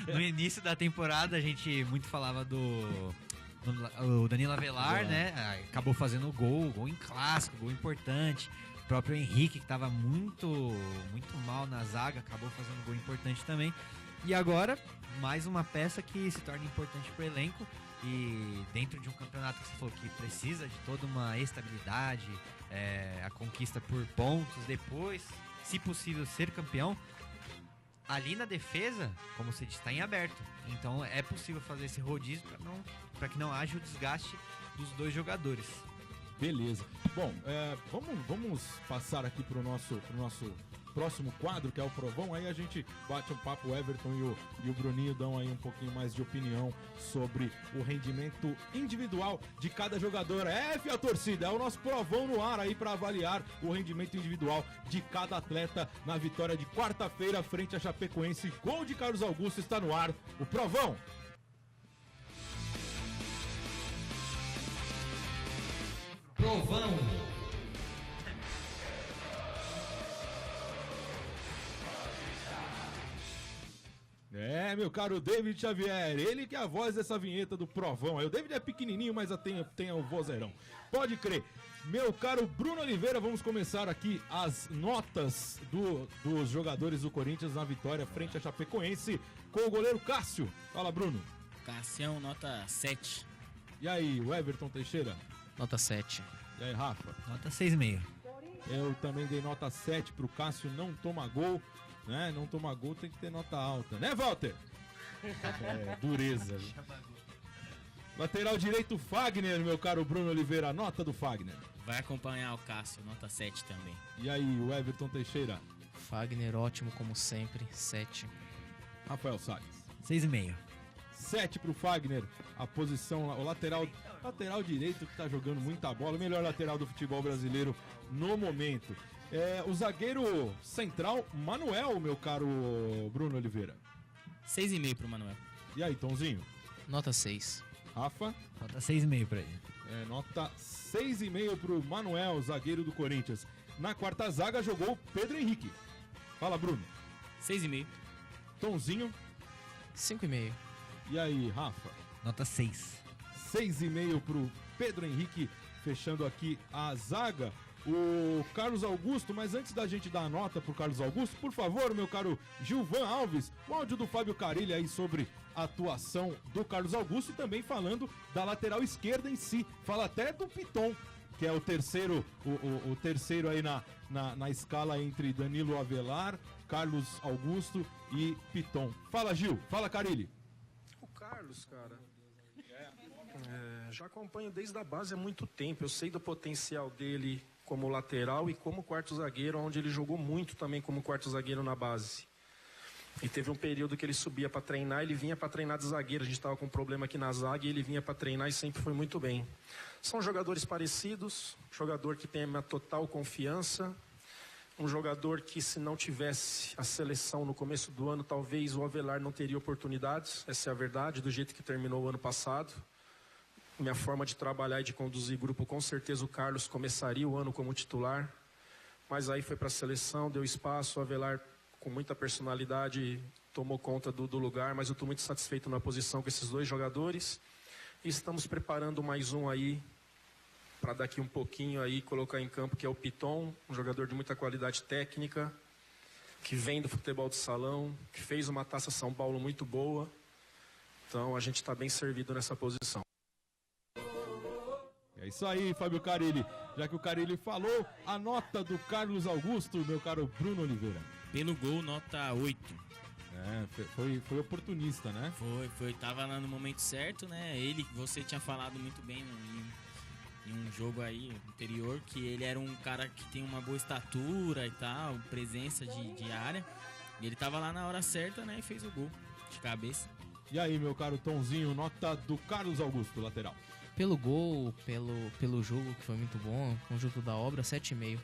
no início da temporada a gente muito falava do Danilo Avelar, né? Acabou fazendo gol em clássico, gol importante. O próprio Henrique, que estava muito, muito mal na zaga, acabou fazendo gol importante também. E agora, mais uma peça que se torna importante para o elenco. E dentro de um campeonato que você falou que precisa de toda uma estabilidade, a conquista por pontos, depois, se possível, ser campeão. Ali na defesa, como você disse, está em aberto. Então é possível fazer esse rodízio para que não haja o desgaste dos 2 jogadores. Beleza. Bom, vamos passar aqui pro nosso próximo quadro, que é o Provão. Aí a gente bate um papo, o Everton e o Bruninho dão aí um pouquinho mais de opinião sobre o rendimento individual de cada jogador. A torcida, é o nosso Provão no ar aí para avaliar o rendimento individual de cada atleta na vitória de quarta-feira frente a Chapecoense. Gol de Carlos Augusto, está no ar o Provão. Provão. Meu caro David Xavier, ele que é a voz dessa vinheta do Provão. O David é pequenininho, mas tem o vozeirão. Pode crer. Meu caro Bruno Oliveira, vamos começar aqui as notas dos jogadores do Corinthians na vitória frente a Chapecoense com o goleiro Cássio. Fala, Bruno. Cássio, nota 7. E aí, o Everton Teixeira? Nota 7. E aí, Rafa? Nota 6,5. Eu também dei nota 7 pro Cássio, não toma gol, né? Não toma gol, tem que ter nota alta, né, Walter? Dureza. Lateral direito, Fagner, meu caro Bruno Oliveira, nota do Fagner. Vai acompanhar o Cássio, nota 7 também. E aí, o Everton Teixeira? Fagner, ótimo como sempre, 7. Rafael Salles? 6,5. 7 pro Fagner, a posição, o lateral direito que tá jogando muita bola, o melhor lateral do futebol brasileiro no momento. O zagueiro central, Manuel, meu caro Bruno Oliveira. 6,5 pro Manuel. E aí, Tonzinho? Nota 6. Rafa? Nota 6,5 pra ele. Nota 6,5 pro Manuel, zagueiro do Corinthians. Na quarta zaga jogou Pedro Henrique. Fala, Bruno. 6,5. Tonzinho? 5,5. E aí, Rafa? Nota 6. 6,5 pro Pedro Henrique, fechando aqui a zaga. O Carlos Augusto, mas antes da gente dar a nota pro Carlos Augusto, por favor, meu caro Gilvan Alves, o áudio do Fábio Carille aí sobre a atuação do Carlos Augusto e também falando da lateral esquerda em si. Fala até do Piton, que é o terceiro aí na escala entre Danilo Avelar Carlos Augusto e Piton. Fala, Gil. Fala, Carille. O Carlos, cara, já acompanho desde a base há muito tempo. Eu sei do potencial dele como lateral e como quarto zagueiro, onde ele jogou muito também como quarto zagueiro na base. E teve um período que ele subia para treinar, ele vinha para treinar de zagueiro. A gente estava com um problema aqui na zaga e ele vinha para treinar e sempre foi muito bem. São jogadores parecidos, jogador que tem a minha total confiança. Um jogador que, se não tivesse a seleção no começo do ano, talvez o Avelar não teria oportunidades. Essa é a verdade, do jeito que terminou o ano passado. Minha forma de trabalhar e de conduzir grupo, com certeza o Carlos começaria o ano como titular. Mas aí foi para a seleção, deu espaço, o Avelar, com muita personalidade, tomou conta do lugar. Mas eu estou muito satisfeito na posição com esses dois jogadores. E estamos preparando mais um aí, para daqui um pouquinho aí colocar em campo, que é o Piton, um jogador de muita qualidade técnica, que vem do futebol de salão, que fez uma Taça São Paulo muito boa. Então a gente está bem servido nessa posição. É isso aí, Fábio Carille. Já que o Carille falou, a nota do Carlos Augusto, meu caro Bruno Oliveira. Pelo gol, nota 8. Foi oportunista, né? Foi. Tava lá no momento certo, né? Você tinha falado muito bem em um jogo aí anterior, que ele era um cara que tem uma boa estatura e tal, presença de área. E ele tava lá na hora certa, né? E fez o gol de cabeça. E aí, meu caro Tonzinho, nota do Carlos Augusto, lateral. Pelo gol, pelo jogo, que foi muito bom, conjunto da obra, 7,5.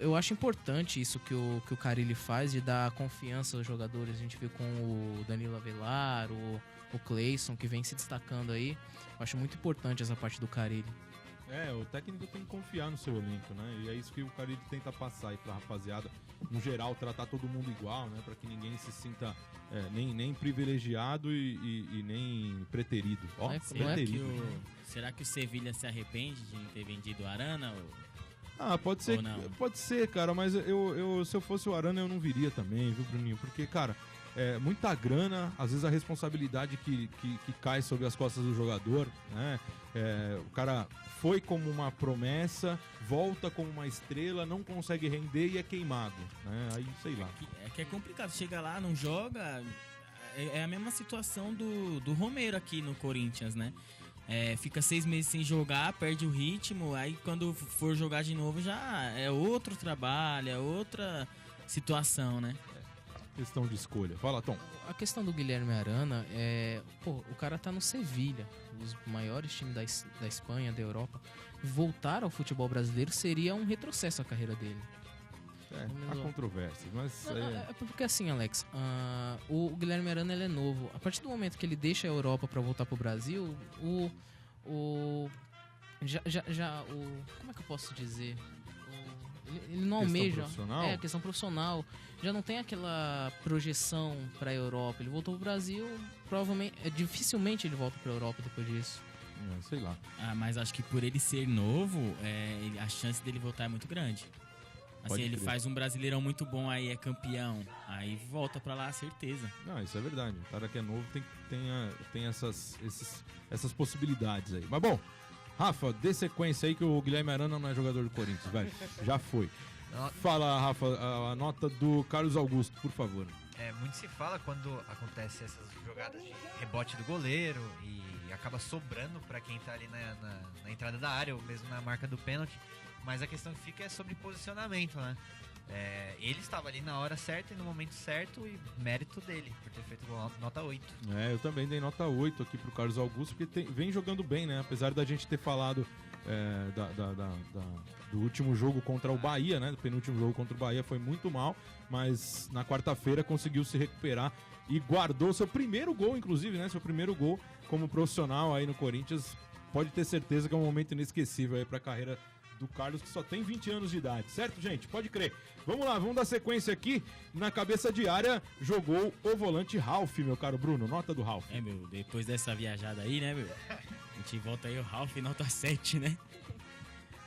Eu acho importante isso que o Carille faz, de dar confiança aos jogadores. A gente viu com o Danilo Avelar, o Cleison, que vem se destacando aí. Eu acho muito importante essa parte do Carille. O técnico tem que confiar no seu elenco, né? E é isso que o Carille tenta passar aí pra rapaziada. No geral, tratar todo mundo igual, né? Pra que ninguém se sinta nem privilegiado e nem preterido. Será que o Sevilha se arrepende de não ter vendido o Arana? Pode ser, cara, mas se eu fosse o Arana eu não viria também, viu, Bruninho? Porque, cara, muita grana, às vezes a responsabilidade que cai sobre as costas do jogador, né? O cara foi como uma promessa, volta como uma estrela, não consegue render e é queimado, né? Aí, sei lá. É complicado, chega lá, não joga. É a mesma situação do Romero aqui no Corinthians, né? Fica 6 meses sem jogar, perde o ritmo, aí quando for jogar de novo já é outro trabalho, é outra situação, né? Questão de escolha. Fala, Tom. A questão do Guilherme Arana o cara tá no Sevilha, os maiores times da Espanha, da Europa. Voltar ao futebol brasileiro seria um retrocesso à carreira dele. Há controvérsias, mas... É porque assim, Alex, o Guilherme Arana, ele é novo. A partir do momento que ele deixa a Europa pra voltar pro Brasil, como é que eu posso dizer? Ele não almeja... questão profissional. Já não tem aquela projeção pra Europa. Ele voltou pro Brasil, provavelmente... dificilmente ele volta pra Europa depois disso. Sei lá. Mas acho que por ele ser novo, a chance dele voltar é muito grande. Assim, ele faz um Brasileirão muito bom, aí é campeão, aí volta pra lá, certeza. Não, isso é verdade. O cara que é novo tem essas possibilidades aí. Mas bom, Rafa, dê sequência aí que o Guilherme Arana não é jogador do Corinthians, velho. Já foi. Fala, Rafa, a nota do Carlos Augusto, por favor. Muito se fala quando acontece essas jogadas de rebote do goleiro e acaba sobrando pra quem tá ali na entrada da área ou mesmo na marca do pênalti. Mas a questão que fica é sobre posicionamento, né? Ele estava ali na hora certa e no momento certo, e mérito dele por ter feito nota 8. Eu também dei nota 8 aqui pro Carlos Augusto, porque vem jogando bem, né? Apesar da gente ter falado do último jogo contra o Bahia, né? Do penúltimo jogo contra o Bahia foi muito mal, mas na quarta-feira conseguiu se recuperar e guardou seu primeiro gol, inclusive, né? Seu primeiro gol como profissional aí no Corinthians. Pode ter certeza que é um momento inesquecível aí pra carreira do Carlos, que só tem 20 anos de idade, certo, gente? Pode crer. Vamos lá, vamos dar sequência aqui. Na cabeça de área, jogou o volante Ralf, meu caro Bruno. Nota do Ralf. Depois dessa viajada aí, né, a gente volta aí o Ralf, nota 7, né?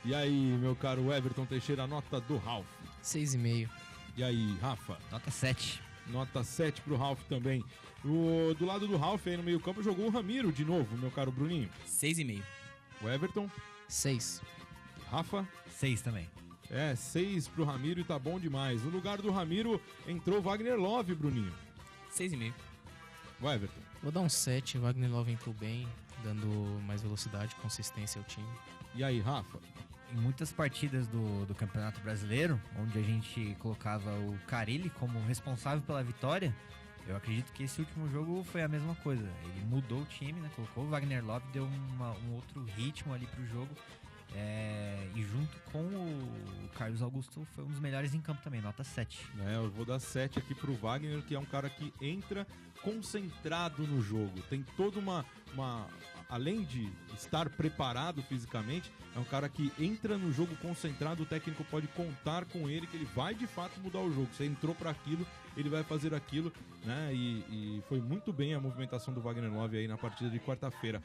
E aí, meu caro Everton Teixeira, nota do Ralf. 6,5. E aí, Rafa? Nota 7. Nota 7 pro Ralf também. Do lado do Ralf, aí no meio campo, jogou o Ramiro de novo, meu caro Bruninho. 6,5. O Everton? 6. Rafa? 6 também. 6 pro Ramiro e tá bom demais. No lugar do Ramiro entrou Wagner Love, Bruninho. 6,5. Vai, Everton. Vou dar um 7. Wagner Love entrou bem, dando mais velocidade, consistência ao time. E aí, Rafa? Em muitas partidas do Campeonato Brasileiro, onde a gente colocava o Carille como responsável pela vitória, eu acredito que esse último jogo foi a mesma coisa. Ele mudou o time, né? Colocou o Wagner Love, deu um outro ritmo ali pro jogo. E junto com o Carlos Augusto foi um dos melhores em campo também, nota 7. Eu vou dar 7 aqui pro Wagner, que é um cara que entra concentrado no jogo. Tem toda uma... Além de estar preparado fisicamente, é um cara que entra no jogo concentrado, o técnico pode contar com ele, que ele vai de fato mudar o jogo. Você entrou para aquilo, ele vai fazer aquilo, né? E foi muito bem a movimentação do Wagner Love aí na partida de quarta-feira.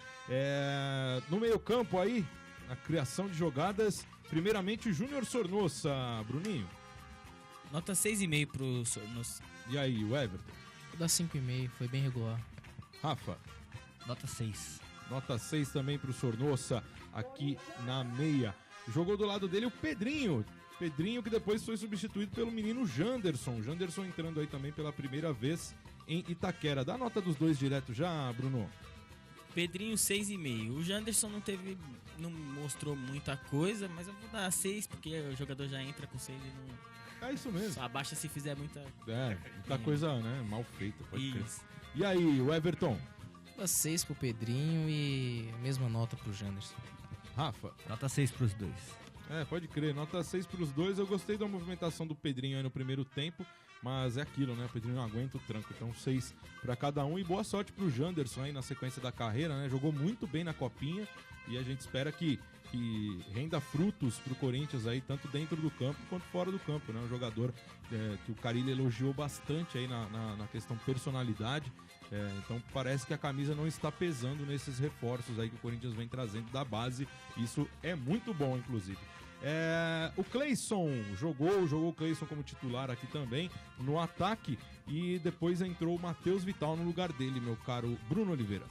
No meio-campo aí, a criação de jogadas, primeiramente o Júnior Sornosa, Bruninho. Nota 6,5 pro Sornosa. E aí, o Everton? Vou dar 5,5, foi bem regular. Rafa? Nota 6. Nota 6 também pro Sornosa, aqui na meia. Jogou do lado dele o Pedrinho. Pedrinho que depois foi substituído pelo menino Janderson. Janderson entrando aí também pela primeira vez em Itaquera. Dá a nota dos dois direto já, Bruno? Pedrinho 6,5. O Janderson não mostrou muita coisa, mas eu vou dar 6, porque o jogador já entra com 6 e não... É isso mesmo. Só abaixa se fizer muita... Muita coisa, né? Mal feita, pode crer. Isso. E aí, o Everton? Vou dar 6 pro Pedrinho e a mesma nota pro Janderson. Rafa? Nota 6 pros dois. Pode crer. Nota 6 pros dois. Eu gostei da movimentação do Pedrinho aí no primeiro tempo. Mas é aquilo, né? O Pedrinho não aguenta o tranco. Então 6 para cada um. E boa sorte pro Janderson aí na sequência da carreira, né? Jogou muito bem na Copinha. E a gente espera que renda frutos pro Corinthians aí, tanto dentro do campo quanto fora do campo, né? Um jogador que o Carille elogiou bastante aí na questão personalidade. Então parece que a camisa não está pesando nesses reforços aí que o Corinthians vem trazendo da base. Isso é muito bom, inclusive. O Cleison jogou o Cleison como titular aqui também no ataque, e depois entrou o Matheus Vital no lugar dele, meu caro Bruno Oliveira.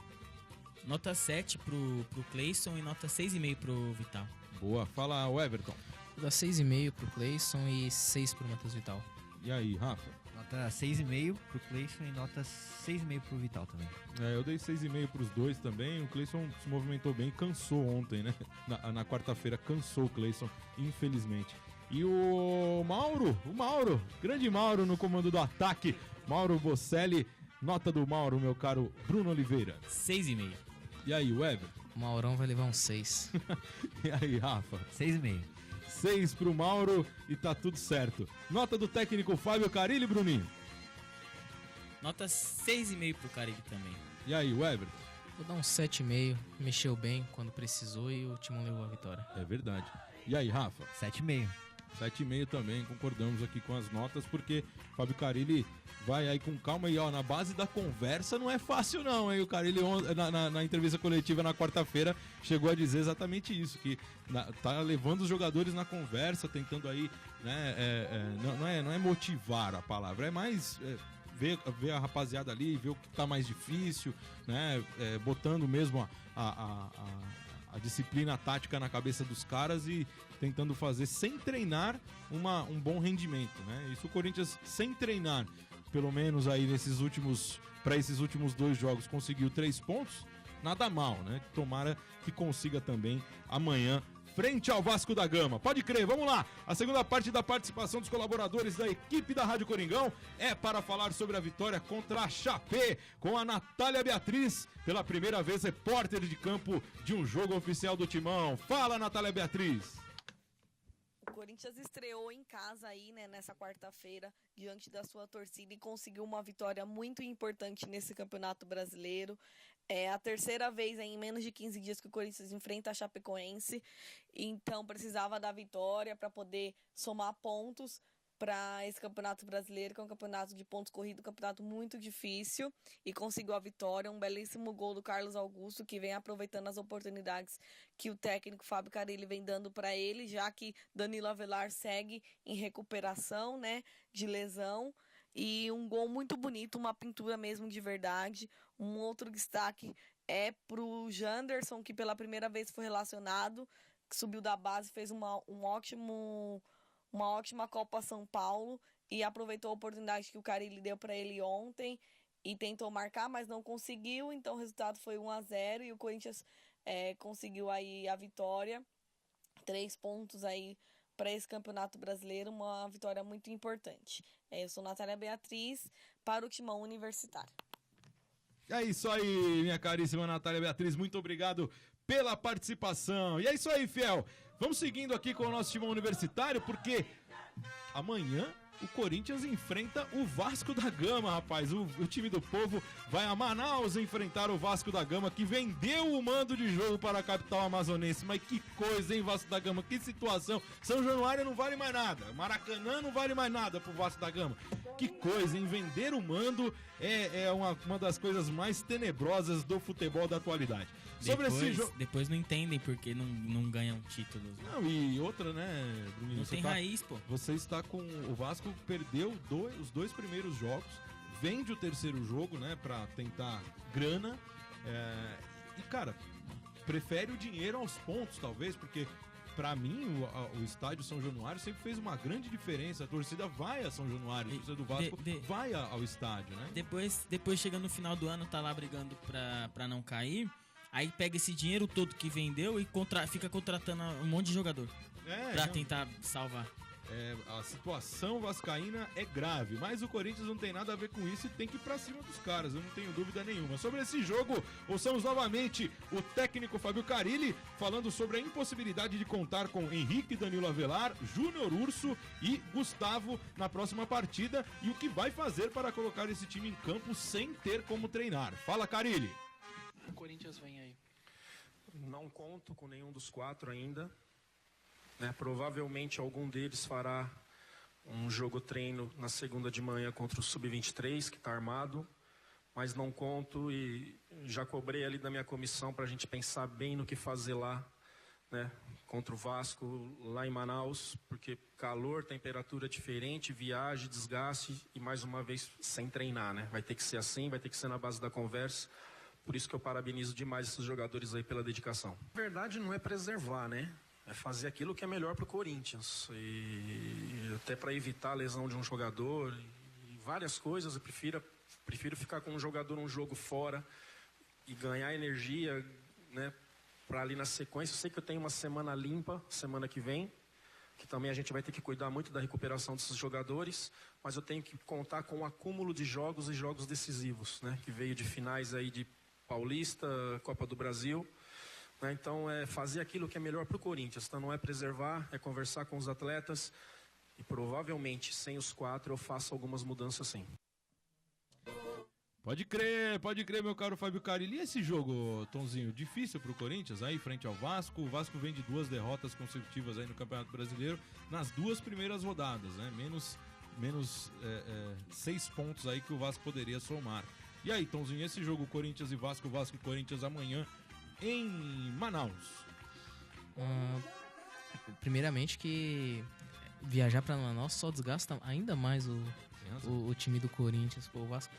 Nota 7 pro Cleison e nota 6,5 pro Vital. Boa, fala o Everton. Vou dar 6,5 pro Cleison e 6 pro Matheus Vital. E aí, Rafa? Nota 6,5 pro Cleison e nota 6,5 pro Vital também. Eu dei 6,5 pros dois também. O Cleison se movimentou bem, cansou ontem, né? Na quarta-feira cansou o Cleison, infelizmente. E o Mauro, grande Mauro no comando do ataque. Mauro Bocelli, nota do Mauro, meu caro Bruno Oliveira. 6,5. E aí, o Everton? O Maurão vai levar um 6. E aí, Rafa? 6,5. 6 pro Mauro e tá tudo certo. Nota do técnico Fábio Carille, Bruninho? Nota 6,5 pro Carille também. E aí, o Everton? Vou dar um 7,5. Mexeu bem quando precisou e o Timão levou a vitória. É verdade. E aí, Rafa? 7,5. 7,5 também, concordamos aqui com as notas, porque Fábio Carille vai aí com calma e na base da conversa não é fácil não, hein? O Carille na entrevista coletiva na quarta-feira chegou a dizer exatamente isso, que tá levando os jogadores na conversa, tentando aí, né, não é motivar a palavra, é mais ver a rapaziada ali, ver o que tá mais difícil, né, botando mesmo a disciplina tática na cabeça dos caras e tentando fazer, sem treinar, um bom rendimento, né? Isso o Corinthians, sem treinar, pelo menos aí para esses últimos 2 jogos, conseguiu 3 pontos, nada mal, né? Tomara que consiga também amanhã, frente ao Vasco da Gama. Pode crer, vamos lá! A segunda parte da participação dos colaboradores da equipe da Rádio Coringão é para falar sobre a vitória contra a Chapé, com a Natália Beatriz, pela primeira vez repórter de campo de um jogo oficial do Timão. Fala, Natália Beatriz! O Corinthians estreou em casa aí, né, nessa quarta-feira, diante da sua torcida e conseguiu uma vitória muito importante nesse Campeonato Brasileiro. É a terceira vez em menos de 15 dias que o Corinthians enfrenta a Chapecoense, então precisava da vitória para poder somar pontos para esse Campeonato Brasileiro, que é um campeonato de pontos corridos, um campeonato muito difícil, e conseguiu a vitória, um belíssimo gol do Carlos Augusto, que vem aproveitando as oportunidades que o técnico Fábio Carille vem dando para ele, já que Danilo Avelar segue em recuperação, né, de lesão, e um gol muito bonito, uma pintura mesmo de verdade. Um outro destaque é pro Janderson, que pela primeira vez foi relacionado, que subiu da base, fez um ótimo uma ótima Copa São Paulo e aproveitou a oportunidade que o Carille deu para ele ontem e tentou marcar, mas não conseguiu, então o resultado foi 1-0 e o Corinthians conseguiu aí a vitória, 3 pontos aí para esse Campeonato Brasileiro, uma vitória muito importante. Eu sou Natália Beatriz, para o Timão Universitário. É isso aí, minha caríssima Natália Beatriz, muito obrigado pela participação. E é isso aí, fiel. Vamos seguindo aqui com o nosso Timão Universitário, porque amanhã o Corinthians enfrenta o Vasco da Gama, rapaz. O time do povo vai a Manaus enfrentar o Vasco da Gama, que vendeu o mando de jogo para a capital amazonense. Mas que coisa, hein, Vasco da Gama? Que situação. São Januário não vale mais nada. Maracanã não vale mais nada pro Vasco da Gama. Que coisa, hein? Vender o mando é uma das coisas mais tenebrosas do futebol da atualidade. Sobre esse jogo. Depois não entendem porque não ganham títulos. Né? Não, e outra, né, Bruninho? Não tem raiz, pô. Você está com. O Vasco perdeu os 2 primeiros jogos, vende o terceiro jogo, né, pra tentar grana. E, cara, prefere o dinheiro aos pontos, talvez, porque pra mim o estádio São Januário sempre fez uma grande diferença. A torcida vai a São Januário, a torcida do Vasco vai ao estádio, né? Depois chega no final do ano, tá lá brigando pra não cair. Aí pega esse dinheiro todo que vendeu e fica contratando um monte de jogador pra tentar salvar. A situação vascaína é grave, mas o Corinthians não tem nada a ver com isso e tem que ir pra cima dos caras, eu não tenho dúvida nenhuma. Sobre esse jogo, ouçamos novamente o técnico Fábio Carille falando sobre a impossibilidade de contar com Henrique Danilo Avelar, Júnior Urso e Gustavo na próxima partida e o que vai fazer para colocar esse time em campo sem ter como treinar. Fala, Carille! O Corinthians vem aí. Não conto com nenhum dos 4 ainda. Provavelmente algum deles fará um jogo-treino na segunda de manhã contra o Sub-23, que está armado. Mas não conto e já cobrei ali da minha comissão para a gente pensar bem no que fazer lá, né? Contra o Vasco, lá em Manaus. Porque calor, temperatura diferente, viagem, desgaste e mais uma vez sem treinar, né? Vai ter que ser assim, vai ter que ser na base da conversa. Por isso que eu parabenizo demais esses jogadores aí pela dedicação. A verdade não é preservar, né? É fazer aquilo que é melhor para o Corinthians. E até para evitar a lesão de um jogador e várias coisas, eu prefiro ficar com um jogador um jogo fora e ganhar energia, né? Para ali na sequência. Eu sei que eu tenho uma semana limpa, semana que vem, que também a gente vai ter que cuidar muito da recuperação desses jogadores, mas eu tenho que contar com o acúmulo de jogos e jogos decisivos, né? Que veio de finais aí de Paulista, Copa do Brasil, né? Então é fazer aquilo que é melhor para o Corinthians, então não é preservar, é conversar com os atletas e provavelmente sem os 4 eu faço algumas mudanças sim. Pode crer, meu caro Fábio Carille. E esse jogo, Tonzinho, difícil pro Corinthians aí, frente ao Vasco? O Vasco vem de 2 derrotas consecutivas aí no Campeonato Brasileiro nas 2 primeiras rodadas, né? Menos 6 pontos aí que o Vasco poderia somar. E aí, Tonzinho, esse jogo Corinthians e Vasco e Corinthians amanhã em Manaus? Primeiramente que viajar para Manaus só desgasta ainda mais o time do Corinthians. Pô, o Vasco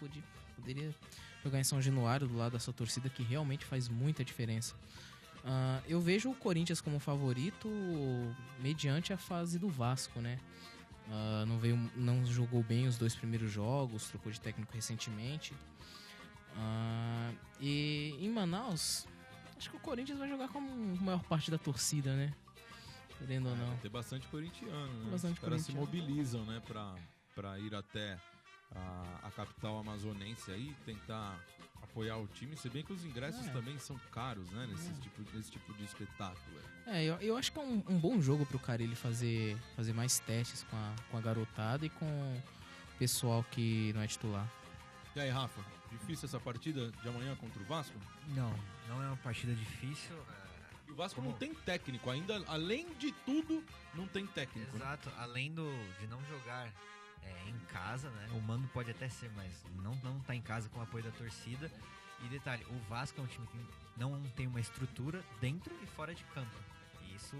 poderia jogar em São Januário do lado da sua torcida, que realmente faz muita diferença. Eu vejo o Corinthians como favorito mediante a fase do Vasco, né? Não jogou bem os 2 primeiros jogos, trocou de técnico recentemente. E em Manaus, acho que o Corinthians vai jogar com a maior parte da torcida, né? Querendo ou não. Tem bastante corintiano, né? Os caras se mobilizam, né? Pra ir até a capital amazonense aí, tentar apoiar o time, se bem que os ingressos também são caros, né? Nesse tipo de espetáculo. Eu acho que é um bom jogo pro Carille fazer mais testes com a garotada e com o pessoal que não é titular. E aí, Rafa, difícil essa partida de amanhã contra o Vasco? Não é uma partida difícil. E o Vasco não tem técnico ainda, além de tudo, não tem técnico. Exato, além de não jogar em casa, né? O mando pode até ser, mas não tá em casa com o apoio da torcida. E detalhe, o Vasco é um time que não tem uma estrutura dentro e fora de campo. E isso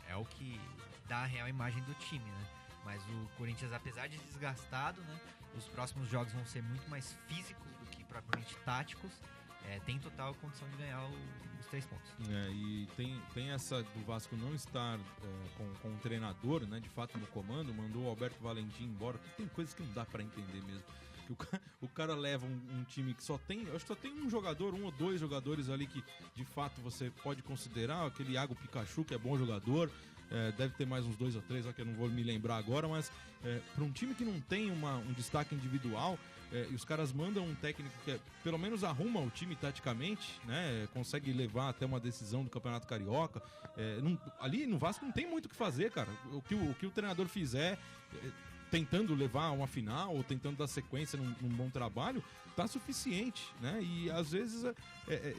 é o que dá a real imagem do time, né? Mas o Corinthians, apesar de desgastado, né? Os próximos jogos vão ser muito mais físicos do que propriamente táticos. tem total condição de ganhar os 3 pontos. E tem essa do Vasco não estar com um treinador, né, de fato no comando, mandou o Alberto Valentim embora, tem coisas que não dá pra entender mesmo. O cara leva um time que acho que só tem um jogador, 1 ou 2 jogadores ali que de fato você pode considerar, aquele Iago Pikachu que é bom jogador, deve ter mais uns 2 ou 3, só que eu não vou me lembrar agora, mas para um time que não tem um destaque individual, e os caras mandam um técnico que pelo menos arruma o time taticamente, né, consegue levar até uma decisão do Campeonato Carioca, ali no Vasco não tem muito o que fazer, cara. O que o treinador fizer, tentando levar uma final ou tentando dar sequência num bom trabalho, tá suficiente, né? E às vezes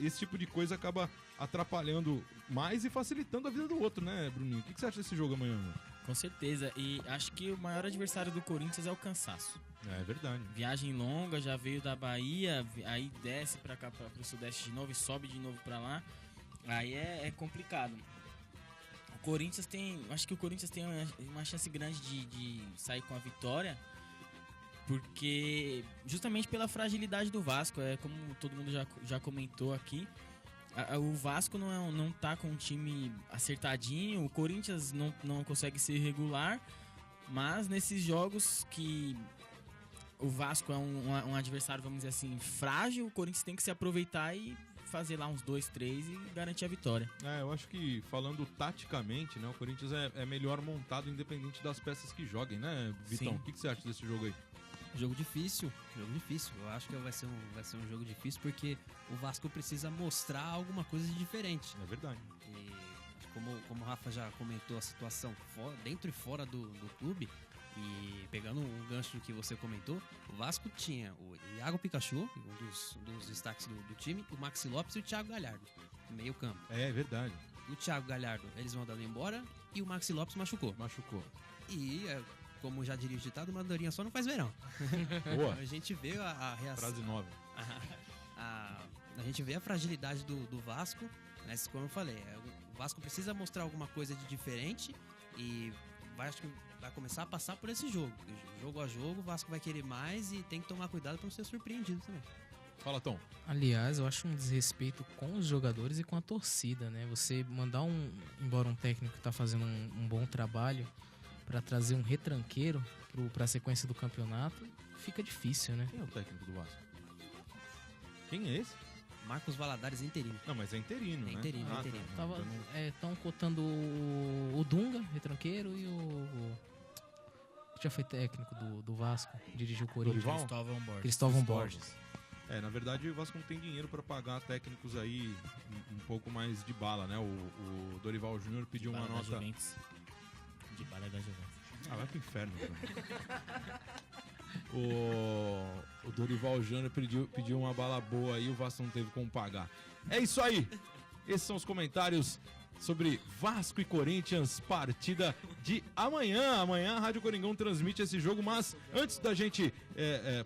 esse tipo de coisa acaba atrapalhando mais e facilitando a vida do outro, né, Bruninho? O que você acha desse jogo amanhã? Com certeza, e acho que o maior adversário do Corinthians é o cansaço. É verdade. Viagem longa, já veio da Bahia, aí desce pra cá, pro Sudeste de novo e sobe de novo pra lá. Aí é complicado. Acho que o Corinthians tem uma chance grande de sair com a vitória, porque justamente pela fragilidade do Vasco, como todo mundo já comentou aqui, o Vasco não tá com um time acertadinho, o Corinthians não consegue ser regular, mas nesses jogos que o Vasco é um adversário, vamos dizer assim, frágil, o Corinthians tem que se aproveitar e fazer lá uns 2, 3 e garantir a vitória. Eu acho que falando taticamente, né, o Corinthians é melhor montado independente das peças que joguem, né, Vitão? Sim. O que você acha desse jogo aí? Jogo difícil. Eu acho que vai ser um jogo difícil porque o Vasco precisa mostrar alguma coisa de diferente. É verdade. E como o Rafa já comentou a situação dentro e fora do clube, e pegando um gancho que você comentou, o Vasco tinha o Iago Pikachu, um dos destaques do time, o Maxi Lopes e o Thiago Galhardo, no meio campo. É verdade. O Thiago Galhardo, eles mandaram embora e o Maxi Lopes machucou. E, como já diria o ditado, uma dorinha só não faz verão. Boa. A gente vê a reação. Frase nova. A gente vê a fragilidade do Vasco, mas como eu falei, o Vasco precisa mostrar alguma coisa de diferente e acho que vai começar a passar por esse jogo. Jogo a jogo, o Vasco vai querer mais e tem que tomar cuidado para não ser surpreendido também. Fala, Tom. Aliás, eu acho um desrespeito com os jogadores e com a torcida, né? Você mandar embora um técnico que tá fazendo um bom trabalho para trazer um retranqueiro para a sequência do campeonato, fica difícil, né? Quem é o técnico do Vasco? Quem é esse? Marcos Valadares, interino. Não, mas é interino, né? Interino. Estão cotando o Dunga, retranqueiro, e o que já foi técnico do Vasco, dirigiu o Corinthians. Cristóvão Borges. Na verdade o Vasco não tem dinheiro para pagar técnicos aí um pouco mais de bala, né? O Dorival Júnior pediu uma nota... De bala da Juventus. Vai pro inferno, cara. O Dorival Júnior pediu uma bala boa aí, o Vasco não teve como pagar. É isso aí. Esses são os comentários sobre Vasco e Corinthians, partida de amanhã. Amanhã a Rádio Coringão transmite esse jogo, mas antes da gente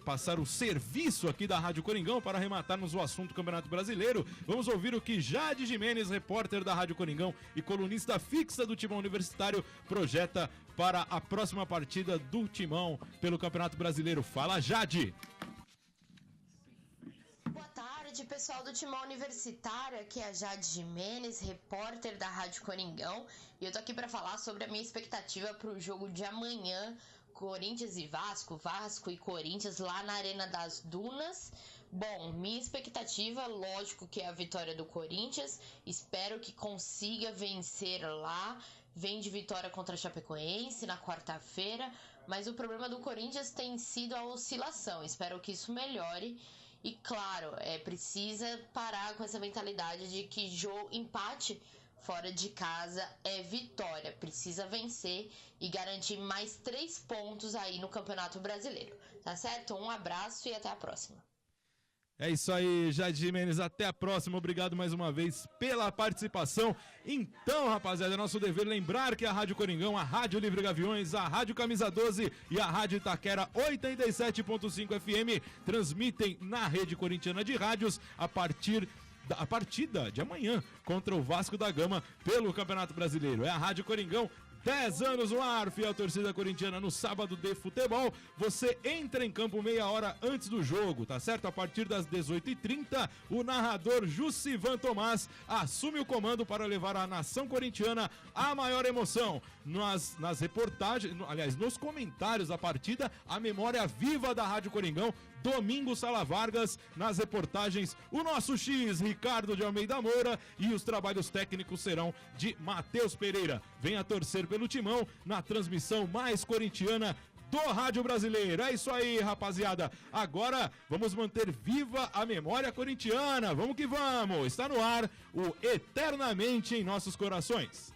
passar o serviço aqui da Rádio Coringão para arrematarmos o assunto do Campeonato Brasileiro, vamos ouvir o que Jade Jimenez, repórter da Rádio Coringão e colunista fixa do Timão Universitário, projeta para a próxima partida do Timão pelo Campeonato Brasileiro. Fala, Jade! Pessoal do Timão Universitário, aqui é a Jade Jimenez, repórter da Rádio Coringão, e eu tô aqui para falar sobre a minha expectativa para o jogo de amanhã, Corinthians e Vasco e Corinthians lá na Arena das Dunas. Bom, minha expectativa, lógico que é a vitória do Corinthians, espero que consiga vencer lá, vem de vitória contra a Chapecoense na quarta-feira, mas o problema do Corinthians tem sido a oscilação, espero que isso melhore. E claro, precisa parar com essa mentalidade de que empate fora de casa é vitória. Precisa vencer e garantir mais 3 pontos aí no Campeonato Brasileiro. Tá certo? Um abraço e até a próxima. É isso aí, Jade Jimenez, até a próxima, obrigado mais uma vez pela participação. Então, rapaziada, é nosso dever lembrar que a Rádio Coringão, a Rádio Livre Gaviões, a Rádio Camisa 12 e a Rádio Itaquera 87.5 FM transmitem na rede corintiana de rádios a partida de amanhã contra o Vasco da Gama pelo Campeonato Brasileiro. É a Rádio Coringão 10 anos no ar, fiel torcida corintiana, no sábado de futebol. Você entra em campo meia hora antes do jogo, tá certo? A partir das 18h30, o narrador Jussivan Tomás assume o comando para levar a nação corintiana à maior emoção. Nas reportagens, aliás, nos comentários da partida, a memória viva da Rádio Coringão, Domingos Sala Vargas, nas reportagens, o nosso X, Ricardo de Almeida Moura, e os trabalhos técnicos serão de Matheus Pereira. Venha torcer pelo Timão na transmissão mais corintiana do Rádio Brasileiro. É isso aí, rapaziada. Agora vamos manter viva a memória corintiana. Vamos que vamos. Está no ar o Eternamente em Nossos Corações.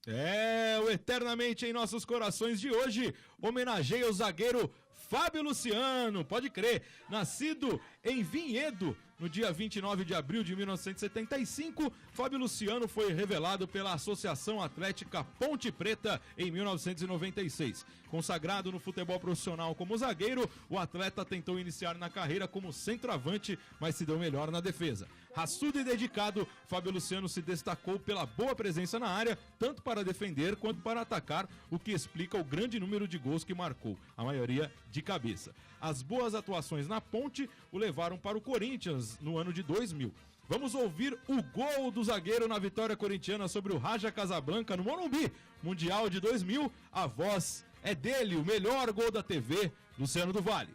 É, o Eternamente em Nossos Corações de hoje homenageia o zagueiro Fábio Luciano, pode crer, nascido em Vinhedo no dia 29 de abril de 1975, Fábio Luciano foi revelado pela Associação Atlética Ponte Preta em 1996. Consagrado no futebol profissional como zagueiro, o atleta tentou iniciar na carreira como centroavante, mas se deu melhor na defesa. Raçudo e dedicado, Fábio Luciano se destacou pela boa presença na área, tanto para defender quanto para atacar, o que explica o grande número de gols que marcou, a maioria de cabeça. As boas atuações na Ponte o levaram para o Corinthians no ano de 2000. Vamos ouvir o gol do zagueiro na vitória corintiana sobre o Raja Casablanca no Morumbi, Mundial de 2000. A voz é dele, o melhor gol da TV, Luciano do Vale.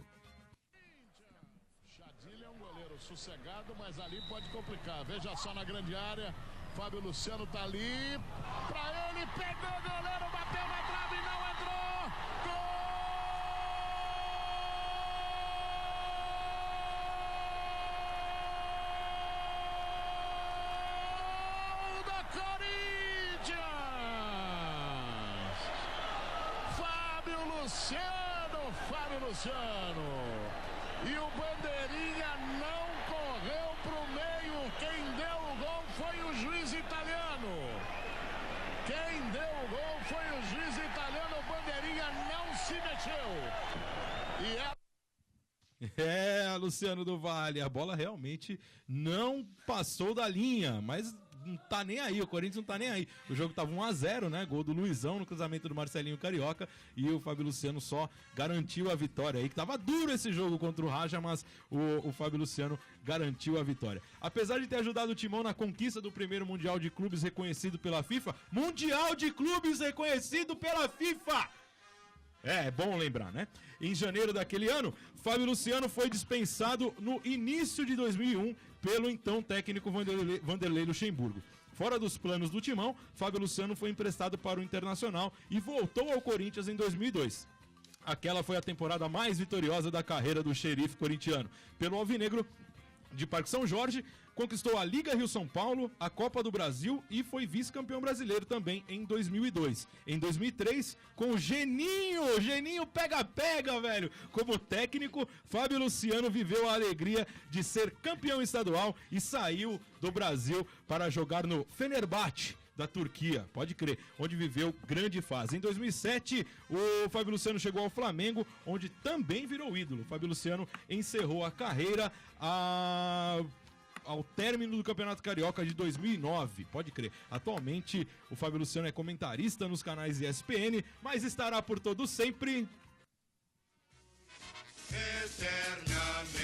Chadilha é um goleiro sossegado, mas ali pode complicar. Veja só na grande área, Fábio Luciano tá ali, pra ele, pegou o goleiro, bateu na trave e não entrou. Gol! Fábio Luciano, e o Bandeirinha não correu pro meio. Quem deu o gol foi o juiz italiano. Quem deu o gol foi o juiz italiano. O Bandeirinha não se mexeu. Luciano do Vale, a bola realmente não passou da linha, mas não tá nem aí, o Corinthians não tá nem aí. O jogo tava 1-0, né? Gol do Luizão no cruzamento do Marcelinho Carioca, e o Fábio Luciano só garantiu a vitória aí, que tava duro esse jogo contra o Raja, mas o Fábio Luciano garantiu a vitória. Apesar de ter ajudado o Timão na conquista do primeiro Mundial de Clubes reconhecido pela FIFA, Mundial de Clubes reconhecido pela FIFA! É bom lembrar, né? Em janeiro daquele ano, Fábio Luciano foi dispensado no início de 2001 pelo então técnico Vanderlei Luxemburgo. Fora dos planos do Timão, Fábio Luciano foi emprestado para o Internacional e voltou ao Corinthians em 2002. Aquela foi a temporada mais vitoriosa da carreira do xerife corintiano. Pelo Alvinegro de Parque São Jorge, conquistou a Liga Rio-São Paulo, a Copa do Brasil e foi vice-campeão brasileiro também em 2002. Em 2003, com o Geninho pega-pega, velho. Como técnico, Fábio Luciano viveu a alegria de ser campeão estadual e saiu do Brasil para jogar no Fenerbahçe da Turquia, pode crer, onde viveu grande fase. Em 2007, o Fábio Luciano chegou ao Flamengo, onde também virou ídolo. O Fábio Luciano encerrou a carreira ao término do Campeonato Carioca de 2009, pode crer. Atualmente, o Fábio Luciano é comentarista nos canais ESPN, mas estará por todo sempre eternamente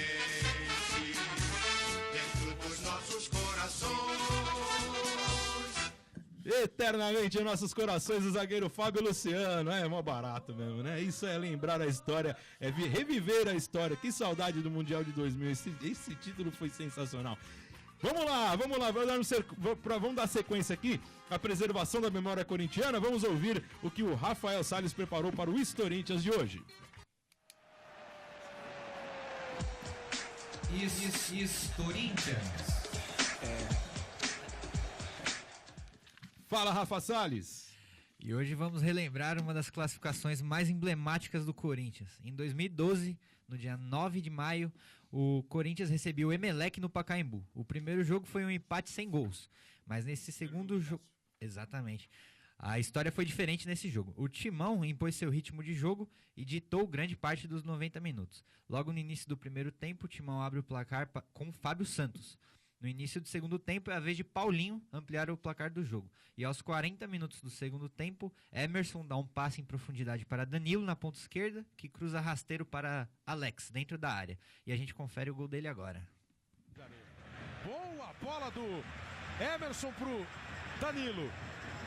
dentro dos nossos corações. Eternamente em nossos corações, o zagueiro Fábio Luciano. É mó barato mesmo, né? Isso é lembrar a história, é reviver a história. Que saudade do Mundial de 2000. Esse título foi sensacional. Vamos lá, vamos dar sequência aqui. A preservação da memória corintiana. Vamos ouvir o que o Rafael Salles preparou para o Corinthians de hoje. Corinthians. Fala, Rafa Salles. E hoje vamos relembrar uma das classificações mais emblemáticas do Corinthians. Em 2012, no dia 9 de maio, o Corinthians recebeu o Emelec no Pacaembu. O primeiro jogo foi um empate sem gols, mas nesse segundo jogo... Exatamente. A história foi diferente nesse jogo. O Timão impôs seu ritmo de jogo e ditou grande parte dos 90 minutos. Logo no início do primeiro tempo, o Timão abre o placar com Fábio Santos. No início do segundo tempo, é a vez de Paulinho ampliar o placar do jogo. E aos 40 minutos do segundo tempo, Emerson dá um passe em profundidade para Danilo na ponta esquerda, que cruza rasteiro para Alex, dentro da área. E a gente confere o gol dele agora. Boa bola do Emerson pro Danilo.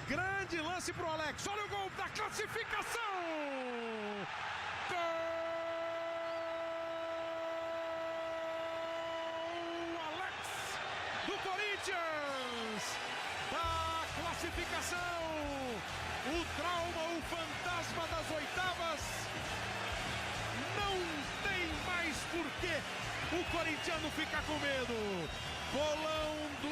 Grande lance pro Alex. Olha o gol da classificação! Gol! Alex do Corinthians! Da classificação! O trauma, o fantasma das oitavas. Não tem mais porquê o corintiano ficar com medo. Bolão do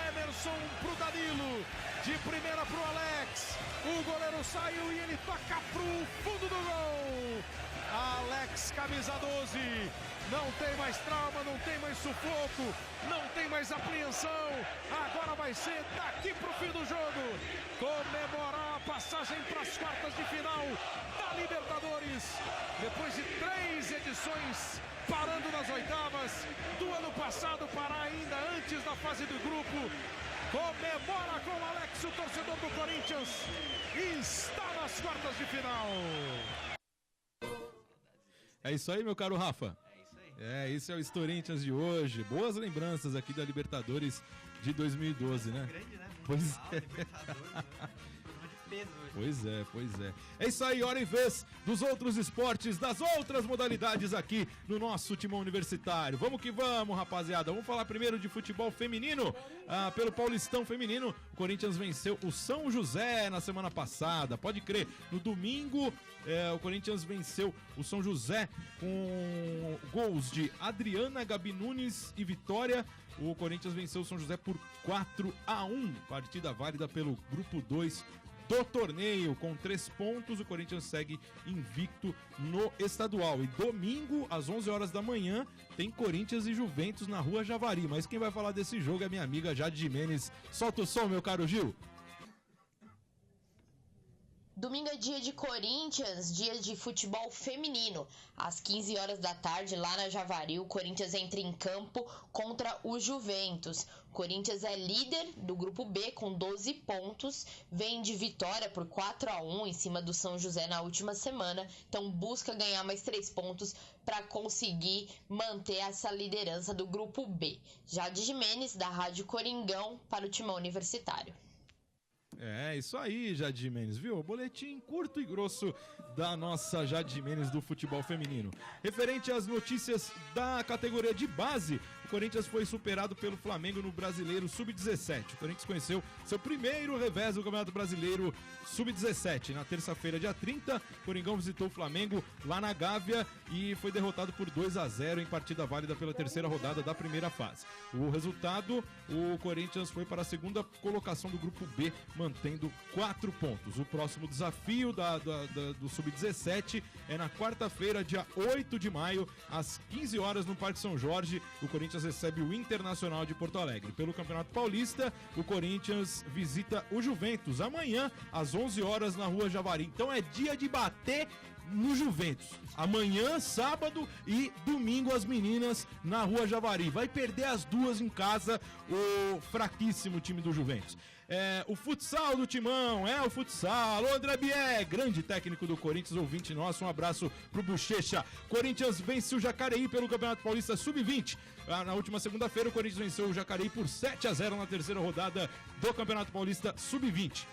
Emerson pro Danilo, de primeira pro Alex, o goleiro saiu e ele toca pro fundo do gol. Alex, camisa 12, não tem mais trauma, não tem mais sufoco, não tem mais apreensão, agora vai ser daqui pro fim do jogo, comemorar a passagem para as quartas de final da Libertadores, depois de 3 edições parando nas oitavas, do ano passado parar ainda antes da fase do grupo. Comemora com o Alex, o torcedor do Corinthians, e está nas quartas de final. É isso aí, meu caro Rafa. Esse é o Corinthians de hoje. Boas lembranças aqui da Libertadores de 2012, né? Grande, né? Pois é. Pois é. É isso aí, hora e vez dos outros esportes, das outras modalidades aqui no nosso Timão Universitário. Vamos que vamos, rapaziada. Vamos falar primeiro de futebol feminino. Pelo Paulistão Feminino, o Corinthians venceu o São José na semana passada. Pode crer, no domingo o Corinthians venceu o São José com gols de Adriana, Gabi Nunes e Vitória. O Corinthians venceu o São José por 4-1. Partida válida pelo Grupo 2 do torneio, com 3 pontos. O Corinthians segue invicto no estadual. E domingo, às 11 horas da manhã, tem Corinthians e Juventus na Rua Javari. Mas quem vai falar desse jogo é minha amiga Jade Jimenez. Solta o som, meu caro Gil. Domingo é dia de Corinthians, dia de futebol feminino. Às 15 horas da tarde, lá na Javari, o Corinthians entra em campo contra o Juventus. O Corinthians é líder do grupo B com 12 pontos, vem de vitória por 4-1 em cima do São José na última semana, então busca ganhar mais 3 pontos para conseguir manter essa liderança do grupo B. Jade Jimenez, da Rádio Coringão, para o Timão Universitário. É, isso aí, Jade Jimenez, viu? Boletim curto e grosso da nossa Jade Jimenez do futebol feminino. Referente às notícias da categoria de base, o Corinthians foi superado pelo Flamengo no Brasileiro Sub-17. O Corinthians conheceu seu primeiro revés do Campeonato Brasileiro Sub-17. Na terça-feira, dia 30, o Coringão visitou o Flamengo lá na Gávea e foi derrotado por 2-0 em partida válida pela terceira rodada da primeira fase. O resultado, o Corinthians foi para a segunda colocação do grupo B, mantendo 4 pontos. O próximo desafio do Sub-17 é na quarta-feira, dia 8 de maio, às 15 horas, no Parque São Jorge. O Corinthians recebe o Internacional de Porto Alegre. Pelo Campeonato Paulista, o Corinthians visita o Juventus amanhã, às 11 horas, na Rua Javari. Então é dia de bater no Juventus. Amanhã, sábado e domingo, as meninas na Rua Javari. Vai perder as duas em casa, o fraquíssimo time do Juventus. O futsal do Timão, o futsal. Alô, André Bié, grande técnico do Corinthians, ouvinte nosso, um abraço pro Bochecha. Corinthians vence o Jacareí pelo Campeonato Paulista Sub-20. Na última segunda-feira, o Corinthians venceu o Jacareí por 7-0 na terceira rodada do Campeonato Paulista Sub-20.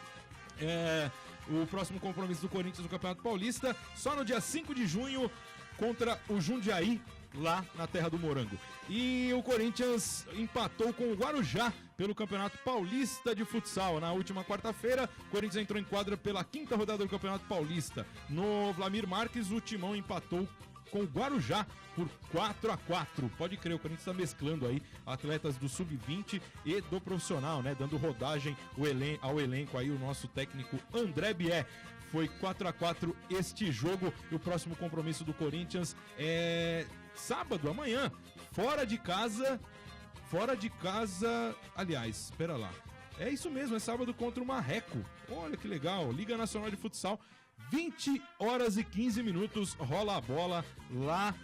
O próximo compromisso do Corinthians no Campeonato Paulista, só no dia 5 de junho, contra o Jundiaí, lá na terra do Morango. E o Corinthians empatou com o Guarujá pelo Campeonato Paulista de Futsal. Na última quarta-feira, o Corinthians entrou em quadra pela 5ª rodada do Campeonato Paulista. No Vlamir Marques, o Timão empatou com o Guarujá por 4-4. Pode crer, o Corinthians está mesclando aí atletas do Sub-20 e do profissional, né? Dando rodagem ao elenco aí, o nosso técnico André Bié. Foi 4-4 este jogo. E o próximo compromisso do Corinthians é sábado, amanhã, fora de casa, aliás, espera lá. É isso mesmo, é sábado contra o Marreco. Olha que legal, Liga Nacional de Futsal, 20 horas e 15 minutos, rola a bola lá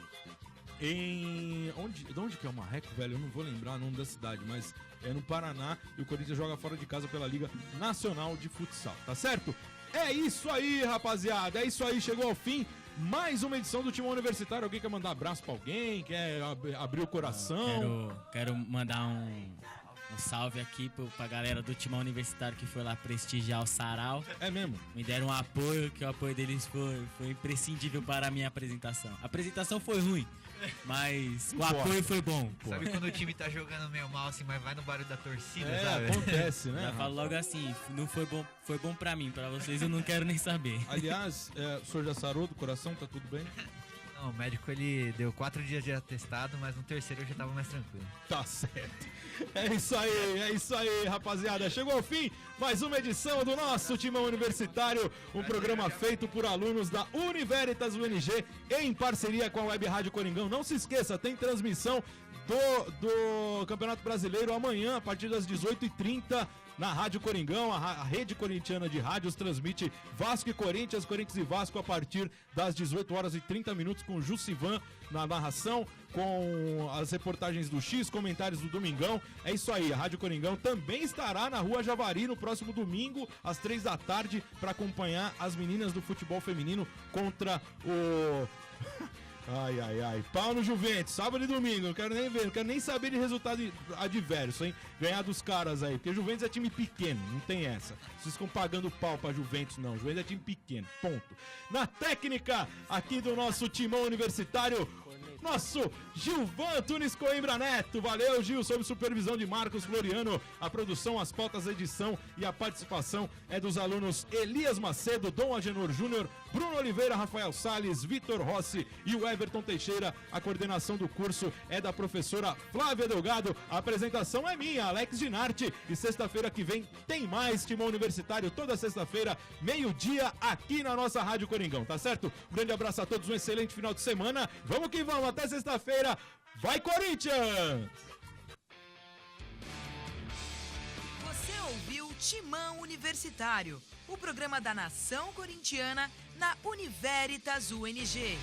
em... De onde que é o Marreco, velho? Eu não vou lembrar o nome da cidade, mas é no Paraná e o Corinthians joga fora de casa pela Liga Nacional de Futsal, tá certo? É isso aí, rapaziada, é isso aí, chegou ao fim mais uma edição do Timão Universitário. Alguém quer mandar abraço pra alguém? Quer abrir o coração? Quero mandar um salve aqui pra galera do Timão Universitário que foi lá prestigiar o Sarau. É mesmo? Me deram um apoio, que o apoio deles foi imprescindível para a minha apresentação. A apresentação foi ruim, mas o apoio foi bom. Sabe quando o time tá jogando meio mal assim, mas vai no barulho da torcida, sabe? Acontece, né? Já falo logo assim, não foi bom pra mim, pra vocês eu não quero nem saber. Aliás, o senhor já sarou do coração, tá tudo bem? Não, o médico ele deu 4 dias de atestado, mas no terceiro eu já tava mais tranquilo. Tá certo. É isso aí, rapaziada. Chegou ao fim mais uma edição do nosso Timão Universitário, um programa feito por alunos da Univeritas UNG em parceria com a Web Rádio Coringão. Não se esqueça, tem transmissão do Campeonato Brasileiro amanhã, a partir das 18h30, na Rádio Coringão. A rede corintiana de rádios transmite Vasco e Corinthians e Vasco a partir das 18h30 com Jussivan na narração, com as reportagens do X, comentários do Domingão. É isso aí, a Rádio Coringão também estará na Rua Javari no próximo domingo, às 15h, para acompanhar as meninas do futebol feminino contra o... Ai, pau no Juventus, sábado e domingo, não quero nem ver, não quero nem saber de resultado adverso, hein? Ganhar dos caras aí, porque Juventus é time pequeno, não tem essa. Vocês ficam pagando pau pra Juventus, não. Juventus é time pequeno, ponto. Na técnica aqui do nosso Timão Universitário, nosso Gilvan Tunes Coimbra Neto. Valeu, Gil, sob supervisão de Marcos Floriano. A produção, as pautas, a edição e a participação é dos alunos Elias Macedo, Dom Agenor Júnior, Bruno Oliveira, Rafael Salles, Vitor Rossi e o Everton Teixeira. A coordenação do curso é da professora Flávia Delgado. A apresentação é minha, Alex Ginarte. E sexta-feira que vem tem mais Timão Universitário, toda sexta-feira, meio-dia, aqui na nossa Rádio Coringão, tá certo? Um grande abraço a todos, um excelente final de semana. Vamos que vamos, até sexta-feira. Vai, Corinthians! Você ouviu Timão Universitário, o programa da nação corintiana na Univeritas UNG.